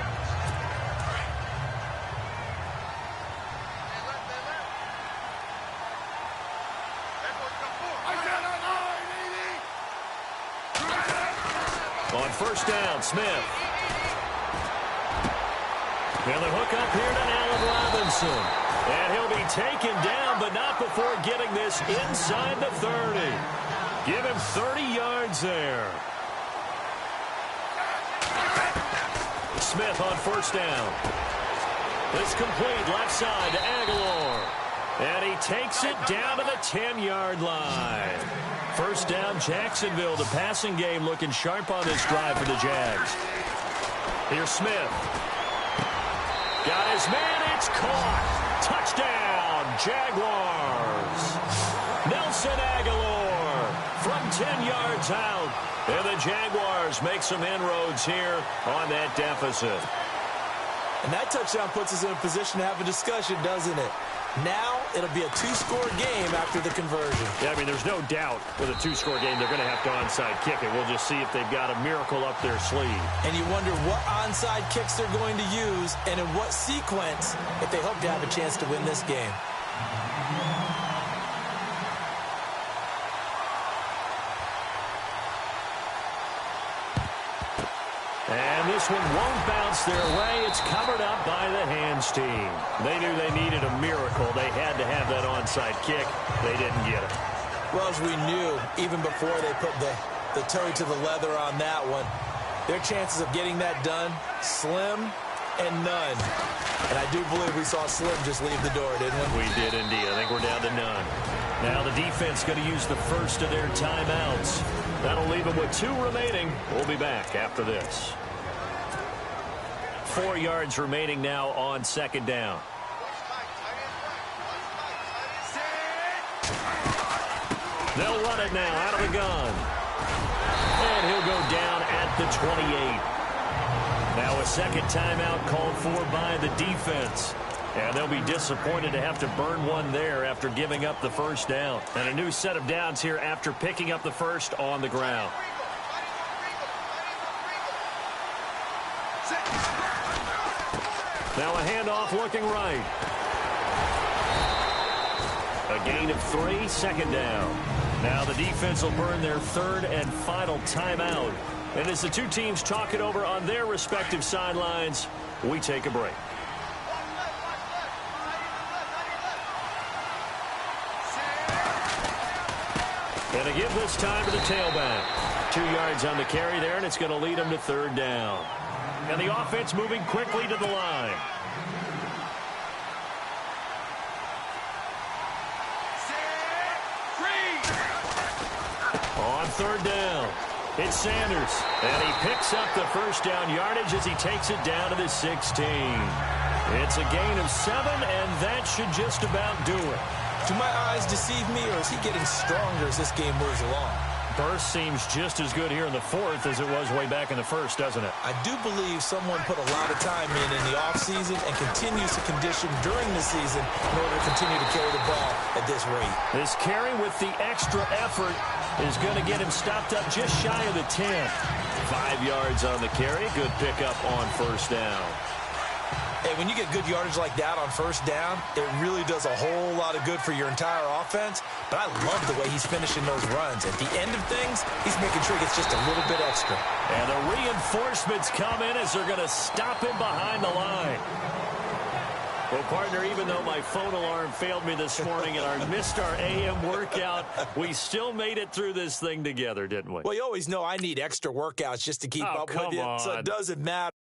On first down, Smith. And the hook up here to Allen Robinson. And he'll be taken down, but not before getting this inside the 30. Give him 30 yards there. Smith on first down. It's complete left side to Aguilar. And he takes it down to the 10-yard line. First down, Jacksonville. The passing game looking sharp on this drive for the Jags. Here's Smith. Got his man. It's caught. Touchdown, Jaguars. Nelson Aguilar from 10 yards out. And the Jaguars make some inroads here on that deficit. And that touchdown puts us in a position to have a discussion, doesn't it? Now it'll be a two-score game after the conversion. Yeah, I mean, there's no doubt with a two-score game they're going to have to onside kick it. We'll just see if they've got a miracle up their sleeve. And you wonder what onside kicks they're going to use and in what sequence if they hope to have a chance to win this game. And this one won't bounce their way. It's covered up by the hands team. They knew they needed a miracle. They had to have that onside kick. They didn't get it. Well, as we knew, even before they put the toe to the leather on that one, their chances of getting that done, slim and none. And I do believe we saw Slim just leave the door, didn't we? We did indeed. I think we're down to none. Now the defense going to use the first of their timeouts. That'll leave them with 2 remaining. We'll be back after this. 4 yards remaining now on second down. They'll run it now out of the gun. And he'll go down at the 28. Now a second timeout called for by the defense. And they'll be disappointed to have to burn one there after giving up the first down. And a new set of downs here after picking up the first on the ground. Now a handoff looking right. A gain of 3, second down. Now the defense will burn their third and final timeout. And as the two teams talk it over on their respective sidelines, we take a break. And they give this time to the tailback. 2 yards on the carry there, and it's going to lead them to third down. And the offense moving quickly to the line. On third down, it's Sanders. And he picks up the first down yardage as he takes it down to the 16. It's a gain of 7, and that should just about do it. Do my eyes deceive me, or is he getting stronger as this game moves along? Burst seems just as good here in the fourth as it was way back in the first, doesn't it? I do believe someone put a lot of time in the offseason and continues to condition during the season in order to continue to carry the ball at this rate. This carry with the extra effort is going to get him stopped up just shy of the 10. 5 yards on the carry. Good pickup on first down. Hey, when you get good yardage like that on first down, it really does a whole lot of good for your entire offense. But I love the way he's finishing those runs. At the end of things, he's making sure he gets just a little bit extra. And the reinforcements come in as they're going to stop him behind the line. Well, partner, even though my phone alarm failed me this morning and I missed our AM workout, we still made it through this thing together, didn't we? Well, you always know I need extra workouts just to keep up with you, so it doesn't matter.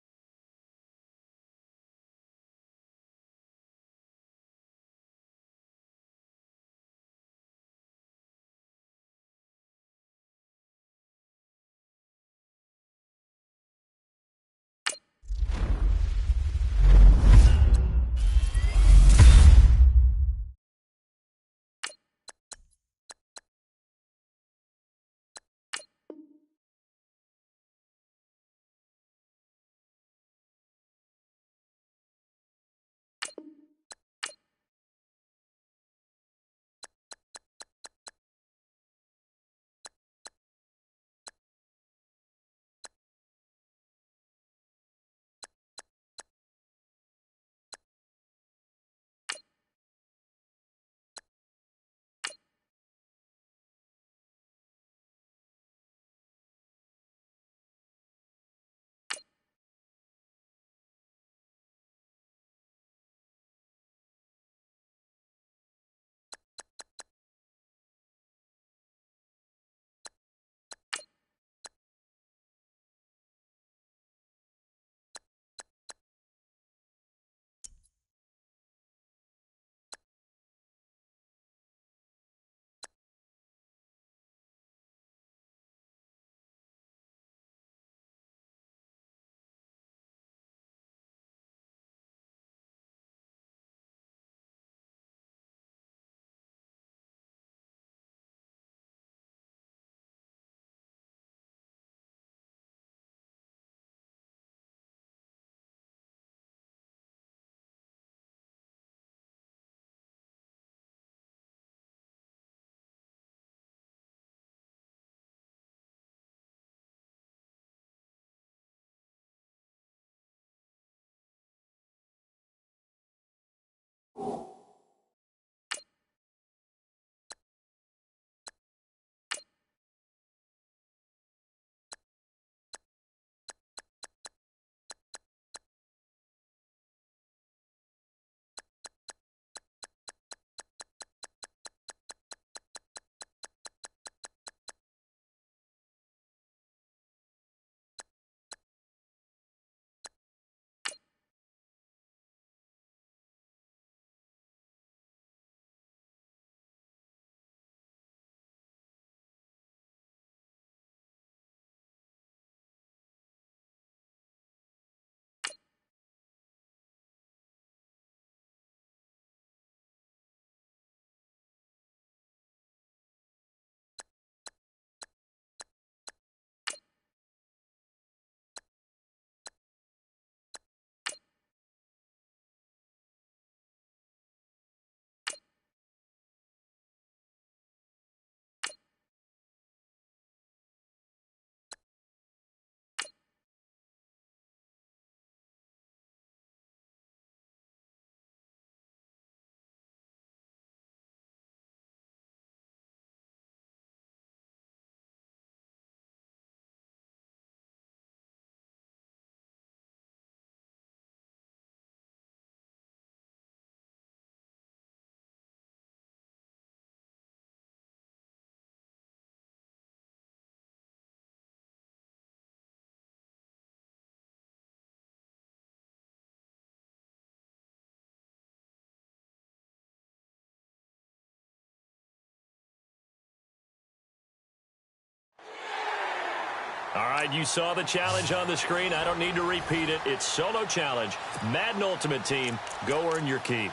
All right, you saw the challenge on the screen. I don't need to repeat it. It's solo challenge. Madden Ultimate Team, go earn your keep.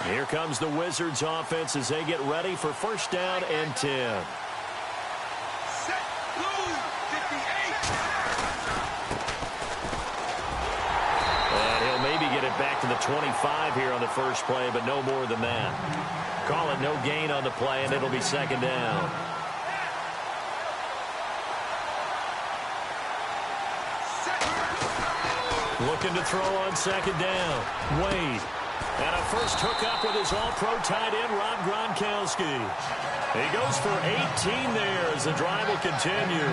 Here comes the Wizards offense as they get ready for first down and 10. Set, blue, 58. And he'll maybe get it back to the 25 here on the first play, but no more than that. Call it no gain on the play, and it'll be second down. Looking to throw on second down. Wade. And a first hookup with his all-pro tight end, Rob Gronkowski. He goes for 18 there as the drive will continue.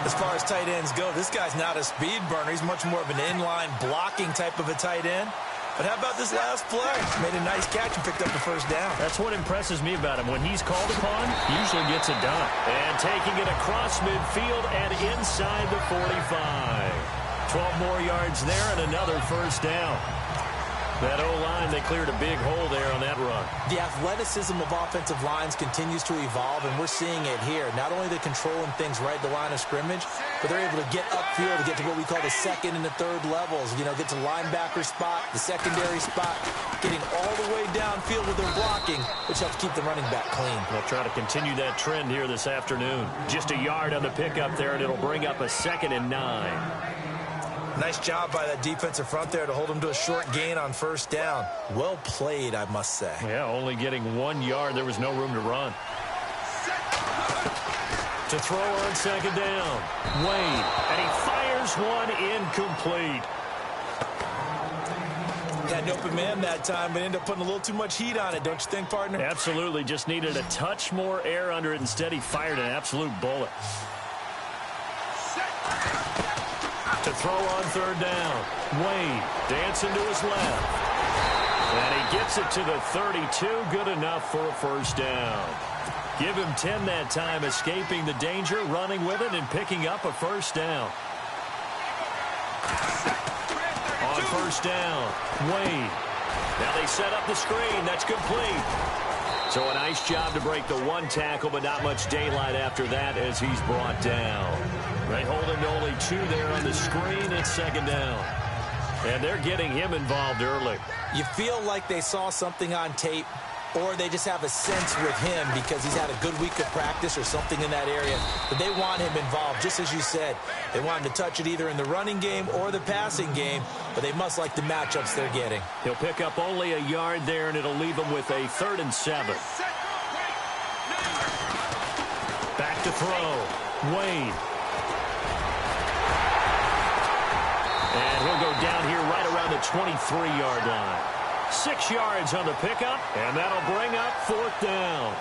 As far as tight ends go, this guy's not a speed burner. He's much more of an inline blocking type of a tight end. But how about this last play? Made a nice catch and picked up the first down. That's what impresses me about him. When he's called upon, he usually gets it done. And taking it across midfield and inside the 45. 12 more yards there and another first down. That O-line, they cleared a big hole there on that run. The athleticism of offensive lines continues to evolve, and we're seeing it here. Not only are they controlling things right at the line of scrimmage, but they're able to get upfield to get to what we call the second and the third levels. You know, get to linebacker spot, the secondary spot, getting all the way downfield with their blocking, which helps keep the running back clean. They'll try to continue that trend here this afternoon. Just a yard on the pickup there, and it'll bring up a 2nd and 9. Nice job by that defensive front there to hold them to a short gain on first down. Well played, I must say. Yeah, only getting 1 yard. There was no room to run. To throw on second down. Wade, and he fires one incomplete. Had an open man that time, but ended up putting a little too much heat on it, don't you think, partner? Absolutely. Just needed a touch more air under it. Instead, he fired an absolute bullet. To throw on third down. Wade dancing to his left. And he gets it to the 32. Good enough for a first down. Give him 10 that time, escaping the danger, running with it, and picking up a first down. On first down, Wade. Now they set up the screen. That's complete. So a nice job to break the one tackle, but not much daylight after that as he's brought down. They hold him to only 2 there on the screen. It's second down. And they're getting him involved early. You feel like they saw something on tape, or they just have a sense with him because he's had a good week of practice or something in that area, that they want him involved, just as you said. They want him to touch it either in the running game or the passing game, but they must like the matchups they're getting. He'll pick up only a yard there, and it'll leave him with a 3rd and 7. Back to throw. Wade. And he'll go down here right around the 23-yard line. 6 yards on the pickup, and that'll bring up 4th down.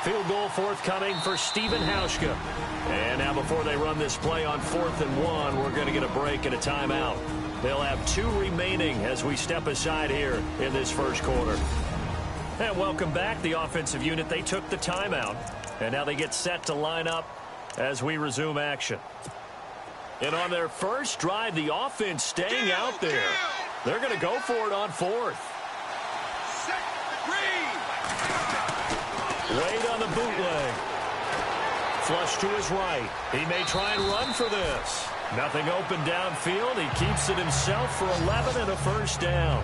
Field goal forthcoming for Stephen Hauschka. And now before they run this play on 4th and 1, we're going to get a break and a timeout. They'll have 2 remaining as we step aside here in this first quarter. And welcome back. The offensive unit, they took the timeout. And now they get set to line up as we resume action. And on their first drive, the offense staying out there. They're going to go for it on 4th. Wade on the bootleg. Flush to his right. He may try and run for this. Nothing open downfield. He keeps it himself for 11 and a first down.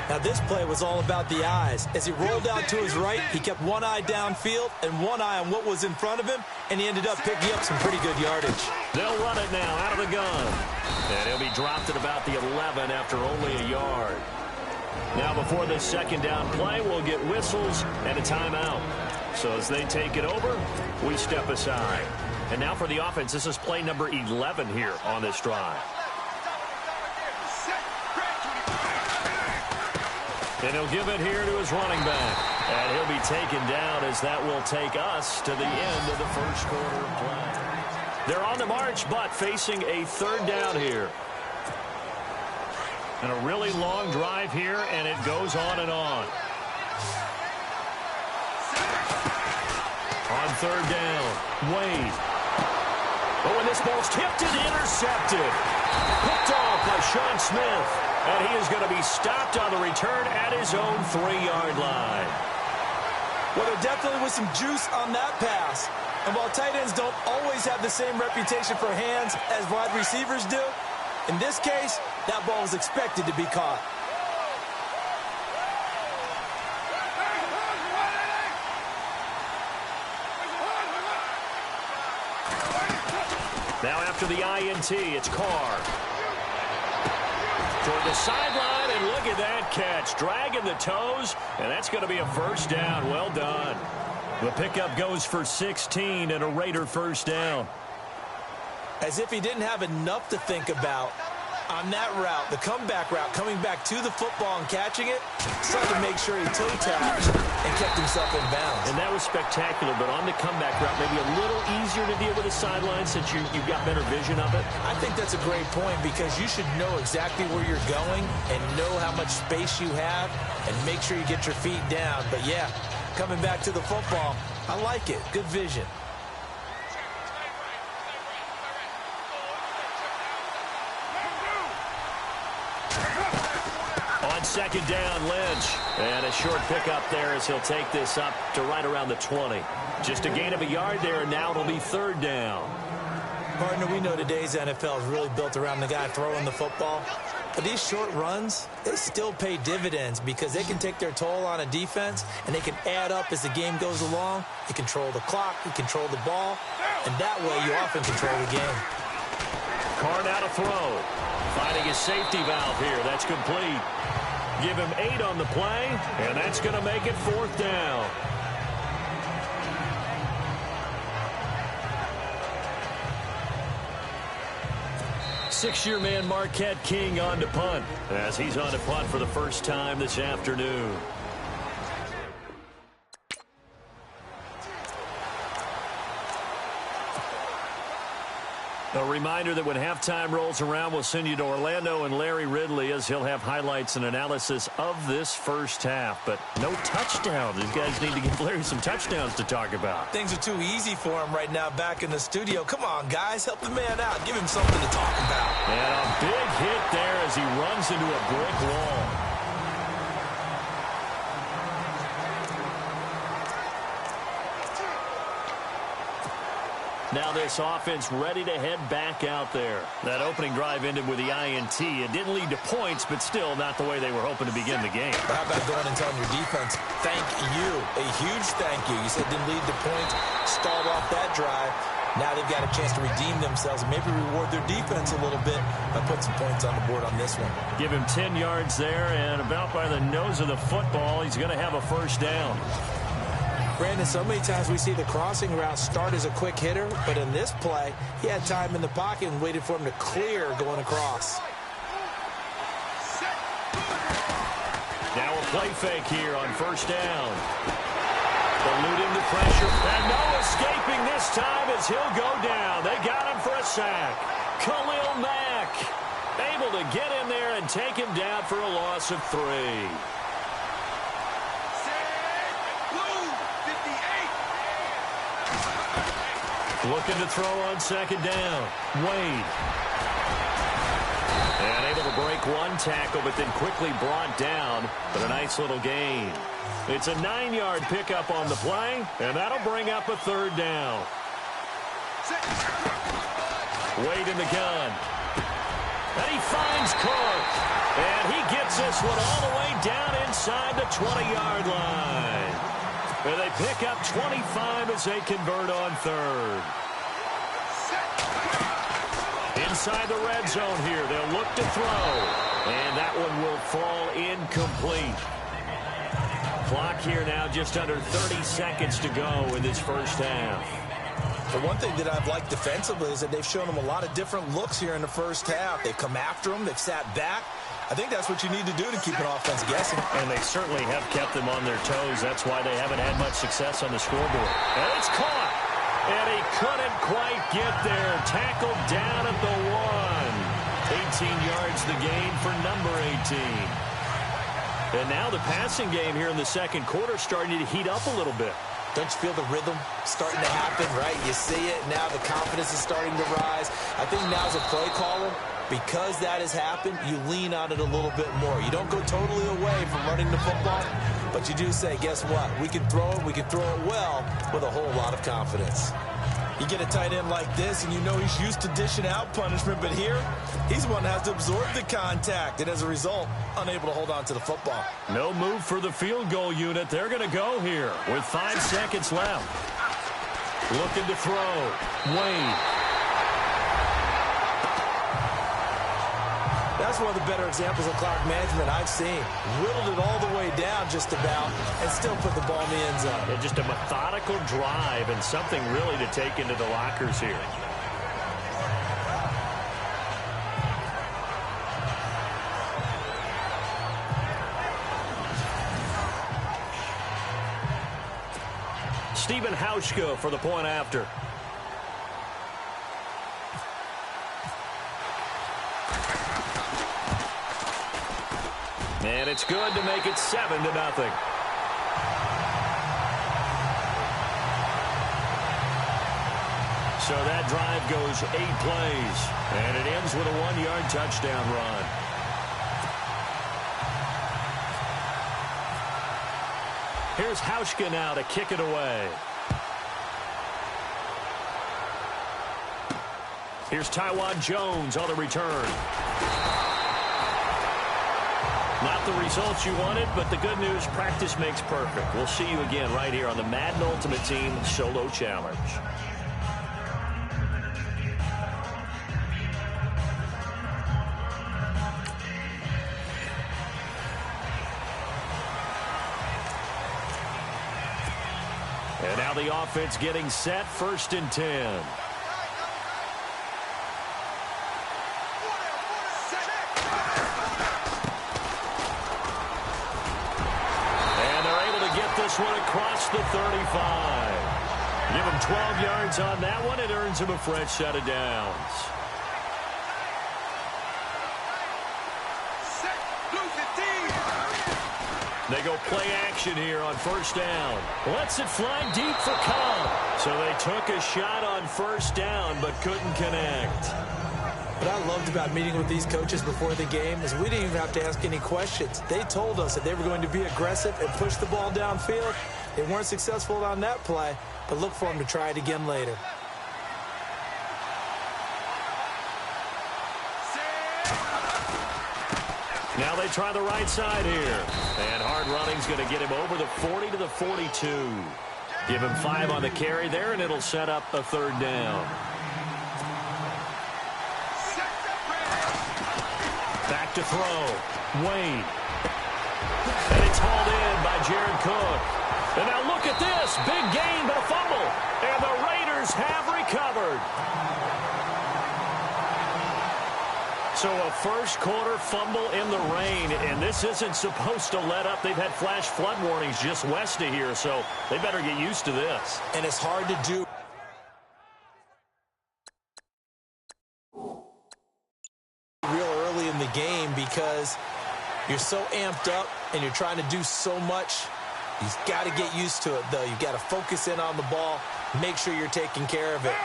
Now this play was all about the eyes. As he rolled out to his right, he kept one eye downfield and one eye on what was in front of him, and he ended up picking up some pretty good yardage. They'll run it now out of the gun. And he'll be dropped at about the 11 after only a yard. Now before this second down play, we'll get whistles and a timeout. So as they take it over, we step aside. And now for the offense, this is play number 11 here on this drive. And he'll give it here to his running back. And he'll be taken down as that will take us to the end of the first quarter of play. They're on the march, but facing a 3rd down here. And a really long drive here, and it goes on and on. On 3rd down, Wade. Oh, and this ball's tipped and intercepted. Picked off by Sean Smith. And he is going to be stopped on the return at his own 3-yard line. Well, there definitely was some juice on that pass. And while tight ends don't always have the same reputation for hands as wide receivers do, in this case, that ball was expected to be caught. Now after the INT, it's Carr. Toward the sideline, and look at that catch. Dragging the toes, and that's going to be a first down. Well done. The pickup goes for 16 and a Raider first down. As if he didn't have enough to think about on that route, the comeback route, coming back to the football and catching it, decided to make sure he toe tapped and kept himself in bounds. And that was spectacular, but on the comeback route, maybe a little easier to deal with the sideline since you've got better vision of it. I think that's a great point because you should know exactly where you're going and know how much space you have and make sure you get your feet down. But yeah, coming back to the football, I like it. Good vision. On second down, Lynch. And a short pickup there as he'll take this up to right around the 20. Just a gain of a yard there, and now it'll be third down. Partner, we know today's NFL is really built around the guy throwing the football. But these short runs, they still pay dividends because they can take their toll on a defense, and they can add up as the game goes along. You control the clock, you control the ball, and that way you often control the game. Carr now to throw. Finding his safety valve here. That's complete. Give him 8 on the play, and that's going to make it fourth down. Six-year man Marquette King on to punt as he's on to punt for the first time this afternoon. A reminder that when halftime rolls around, we'll send you to Orlando and Larry Ridley as he'll have highlights and analysis of this first half. But no touchdowns. These guys need to give Larry some touchdowns to talk about. Things are too easy for him right now back in the studio. Come on, guys. Help the man out. Give him something to talk about. And a big hit there as he runs into a brick wall. Now this offense ready to head back out there. That opening drive ended with the INT. It didn't lead to points, but still not the way they were hoping to begin the game. How about going and telling your defense, thank you, a huge thank you. You said didn't lead to points, stalled off that drive. Now they've got a chance to redeem themselves and maybe reward their defense a little bit by putting some points on the board on this one. Give him 10 yards there, and about by the nose of the football, he's going to have a first down. Brandon, so many times we see the crossing route start as a quick hitter, but in this play, he had time in the pocket and waited for him to clear going across. Now a play fake here on first down. Eluding the pressure, and no escaping this time as he'll go down. They got him for a sack. Khalil Mack able to get in there and take him down for a loss of 3. Looking to throw on second down. Wade. And able to break one tackle, but then quickly brought down for a nice little gain. It's a 9-yard pickup on the play, and that'll bring up a third down. Wade in the gun. And he finds Cook. And he gets this one all the way down inside the 20-yard line. And they pick up 25 as they convert on third. Inside the red zone here, they'll look to throw. And that one will fall incomplete. Clock here now just under 30 seconds to go in this first half. The one thing that I've liked defensively is that they've shown them a lot of different looks here in the first half. They've come after them. They've sat back. I think that's what you need to do to keep an offense guessing. And they certainly have kept them on their toes. That's why they haven't had much success on the scoreboard. And it's caught. And he couldn't quite get there. Tackled down at the 1. 18 yards the gain for number 18. And now the passing game here in the second quarter starting to heat up a little bit. Don't you feel the rhythm starting to happen, right? You see it. Now the confidence is starting to rise. I think now as a play caller, because that has happened, you lean on it a little bit more. You don't go totally away from running the football, but you do say, guess what? We can throw it well with a whole lot of confidence. You get a tight end like this, and you know he's used to dishing out punishment, but here, he's one that has to absorb the contact, and as a result, unable to hold on to the football. No move for the field goal unit. They're going to go here with 5 seconds left. Looking to throw. Wade. That's one of the better examples of clock management I've seen. Whittled it all the way down just about and still put the ball in the end zone. Yeah, just a methodical drive and something really to take into the lockers here. Stephen Hauschka for the point after. And it's good to make it 7-0. So that drive goes 8 plays, and it ends with a 1-yard touchdown run. Here's Hauschka now to kick it away. Here's Taiwan Jones on the return. Not the results you wanted, but the good news, practice makes perfect. We'll see you again right here on the Madden Ultimate Team Solo Challenge. And now the offense getting set, 1st and 10. This one across the 35. Give him 12 yards on that one. It earns him a fresh set of downs. They go play action here on 1st down. Lets it fly deep for Cobb. So they took a shot on 1st down but couldn't connect. What I loved about meeting with these coaches before the game is we didn't even have to ask any questions. They told us that they were going to be aggressive and push the ball downfield. They weren't successful on that play, but look for them to try it again later. Now they try the right side here. And hard running's going to get him over the 40 to the 42. Give him 5 on the carry there, and it'll set up a 3rd down. Back to throw. Wade. And it's hauled in by Jared Cook. And now look at this. Big gain, but a fumble. And the Raiders have recovered. So a 1st quarter fumble in the rain. And this isn't supposed to let up. They've had flash flood warnings just west of here. So they better get used to this. And it's hard to do. In the game because you're so amped up and you're trying to do so much. You've got to get used to it, though. You've got to focus in on the ball, make sure you're taking care of it.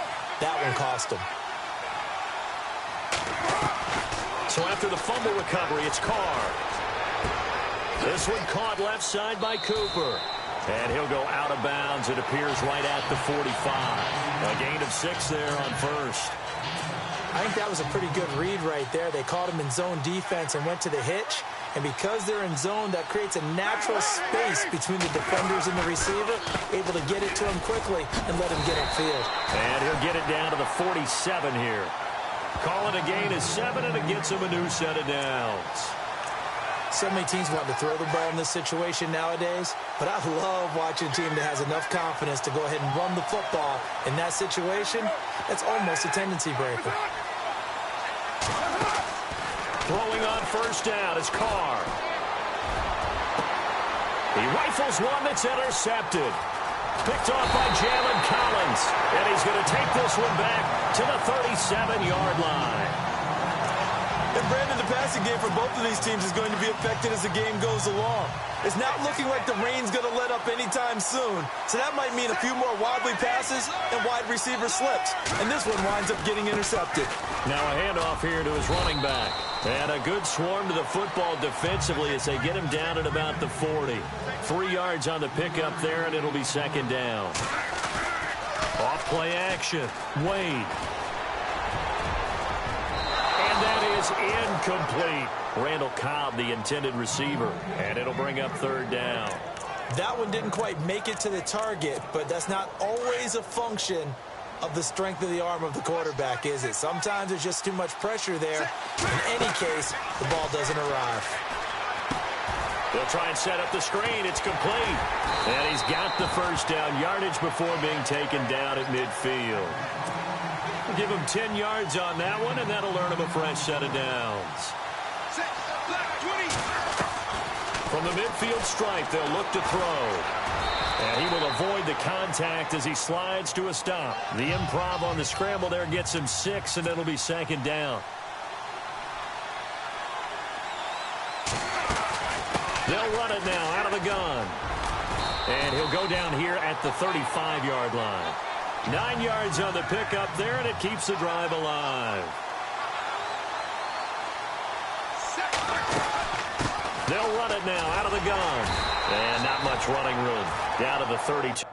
That one cost him. So after the fumble recovery, it's Carr. This one caught left side by Cooper. And he'll go out of bounds. It appears right at the 45. A gain of 6 there on 1st. I think that was a pretty good read right there. They caught him in zone defense and went to the hitch. And because they're in zone, that creates a natural space between the defenders and the receiver, able to get it to him quickly and let him get upfield. And he'll get it down to the 47 here. Call it a gain of 7, and it gets him a new set of downs. So many teams want to throw the ball in this situation nowadays, but I love watching a team that has enough confidence to go ahead and run the football. In that situation, that's almost a tendency breaker. Throwing on 1st down is Carr. He rifles one that's intercepted. Picked off by Jalen Collins. And he's going to take this one back to the 37-yard line. And Brandon, the the passing game for both of these teams is going to be affected as the game goes along. It's not looking like the rain's going to let up anytime soon, so that might mean a few more wobbly passes and wide receiver slips, and this one winds up getting intercepted. Now a handoff here to his running back. And a good swarm to the football defensively as they get him down at about the 40. 3 yards on the pickup there, and it'll be second down. Off play action. Wade. And that is incomplete. Randall Cobb, the intended receiver. And it'll bring up third down. That one didn't quite make it to the target, but that's not always a function of the strength of the arm of the quarterback, is it? Sometimes there's just too much pressure there. In any case, the ball doesn't arrive. They'll try and set up the screen. It's complete. And he's got the first down yardage before being taken down at midfield. We'll give him 10 yards on that one, and that'll earn him a fresh set of downs. From the midfield stripe, they'll look to throw. And he will avoid the contact as he slides to a stop. The improv on the scramble there gets him 6, and it'll be second down. They'll run it now out of the gun. And he'll go down here at the 35-yard line. 9 yards on the pickup there, and it keeps the drive alive. They'll run it now out of the gun. And not much running room. Down to the 32.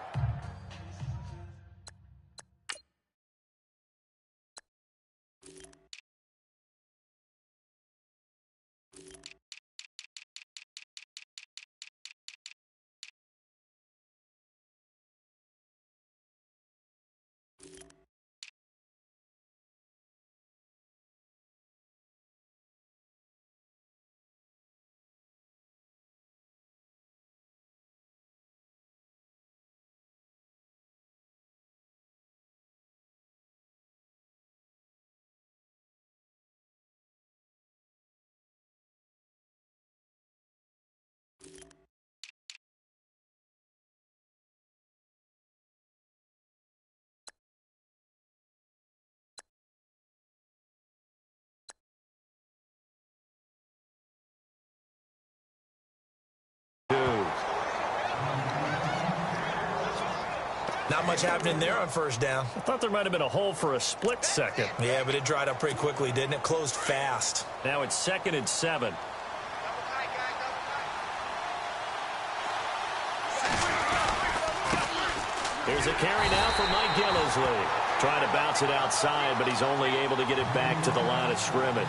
Not much happening there on first down. I thought there might have been a hole for a split second. Yeah, but it dried up pretty quickly, didn't it? Closed fast. Now it's 2nd and 7. Here's a carry now for Mike Gillisley. Trying to bounce it outside, but he's only able to get it back to the line of scrimmage.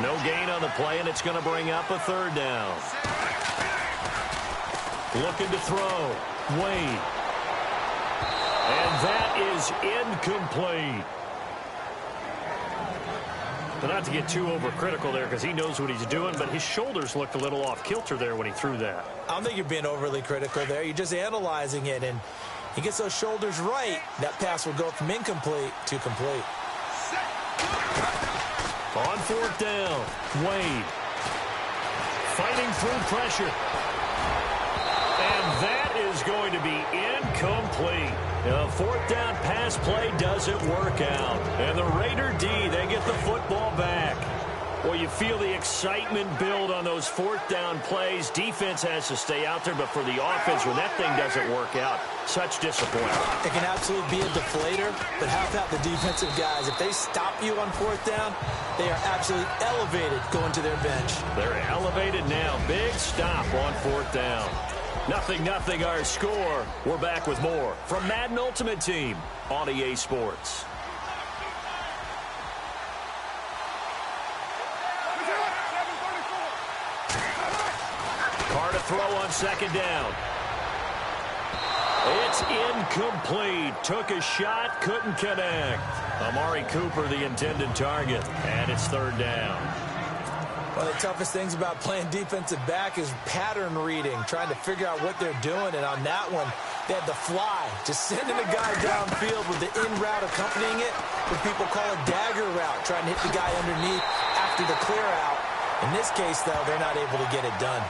No gain on the play, and it's going to bring up a third down. Looking to throw. Wade. And that is incomplete. But not to get too overcritical there because he knows what he's doing, but his shoulders looked a little off kilter there when he threw that. I don't think you're being overly critical there. You're just analyzing it, and he gets those shoulders right. That pass will go from incomplete to complete. On fourth down, Wade. Fighting through pressure. And that is going to be incomplete. The fourth down pass play doesn't work out. And the Raider D, they get the football back. Well, you feel the excitement build on those fourth down plays. Defense has to stay out there, but for the offense, when that thing doesn't work out, such disappointment. It can absolutely be a deflator, but how about the defensive guys? If they stop you on fourth down, they are absolutely elevated going to their bench. They're elevated now. Big stop on fourth down. 0-0 our score. We're back with more from Madden Ultimate Team on EA Sports. Carr to throw on second down. It's incomplete. Took a shot, couldn't connect. Amari Cooper, the intended target, and it's third down. One of the toughest things about playing defensive back is pattern reading, trying to figure out what they're doing. And on that one, they had the fly, just sending a guy downfield with the in route accompanying it, what people call a dagger route, trying to hit the guy underneath after the clear out. In this case, though, they're not able to get it done.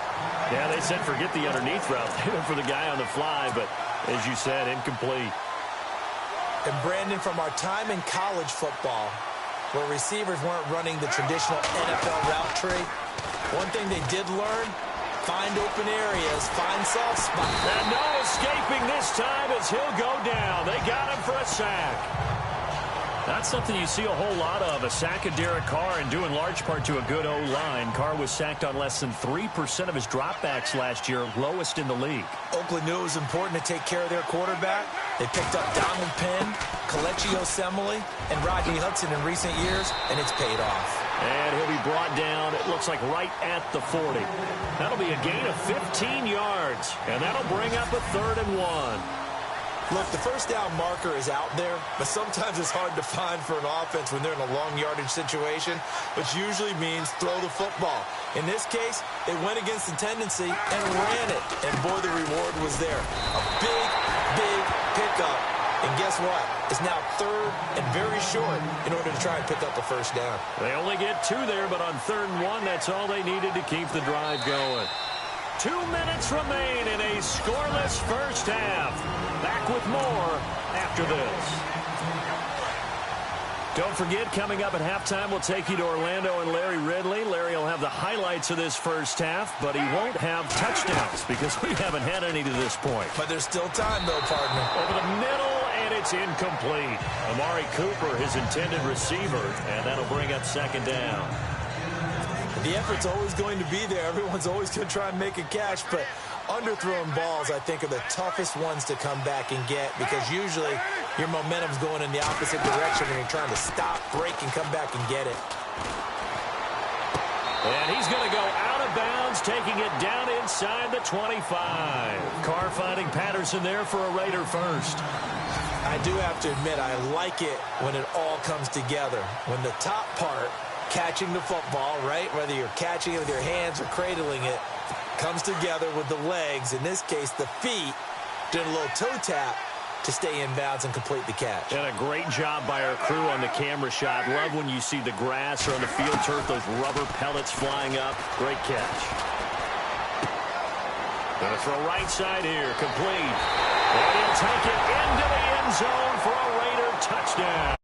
Yeah, they said forget the underneath route. They went for the guy on the fly, but as you said, incomplete. And Brandon, from our time in college football, where receivers weren't running the traditional NFL route tree. One thing they did learn, find open areas, find soft spots. And no escaping this time as he'll go down. They got him for a sack. That's something you see a whole lot of, a sack of Derek Carr, and due in large part to a good O-line. Carr was sacked on less than 3% of his dropbacks last year, lowest in the league. Oakland knew it was important to take care of their quarterback. They picked up Donald Penn, Kelechi Osemele, and Rodney Hudson in recent years, and it's paid off. And he'll be brought down, it looks like right at the 40. That'll be a gain of 15 yards, and that'll bring up a 3rd and 1. Look, the first down marker is out there, but sometimes it's hard to find for an offense when they're in a long yardage situation, which usually means throw the football. In this case, they went against the tendency and ran it, and boy, the reward was there. A big, big pickup, and guess what? It's now 3rd and very short in order to try and pick up a first down. They only get 2 there, but on 3rd and 1, that's all they needed to keep the drive going. 2 minutes remain in a scoreless first half. Back with more after this. Don't forget, coming up at halftime, we'll take you to Orlando and Larry Ridley. Larry will have the highlights of this first half, but he won't have touchdowns because we haven't had any to this point. But there's still time, though, partner. Over the middle, and it's incomplete. Amari Cooper, his intended receiver, and that'll bring up 2nd down. The effort's always going to be there. Everyone's always going to try and make a catch, but underthrown balls, I think, are the toughest ones to come back and get because usually your momentum's going in the opposite direction and you're trying to stop, break, and come back and get it. And he's going to go out of bounds, taking it down inside the 25. Carr finding Patterson there for a Raider first. I do have to admit, I like it when it all comes together. When the top part, catching the football, right, whether you're catching it with your hands or cradling it, comes together with the legs, in this case the feet, doing a little toe tap to stay in bounds and complete the catch. And a great job by our crew on the camera shot. Love when you see the grass or on the field turf, those rubber pellets flying up. Great catch. Gonna throw right side here, complete. And he'll take it into the end zone for a Raider touchdown.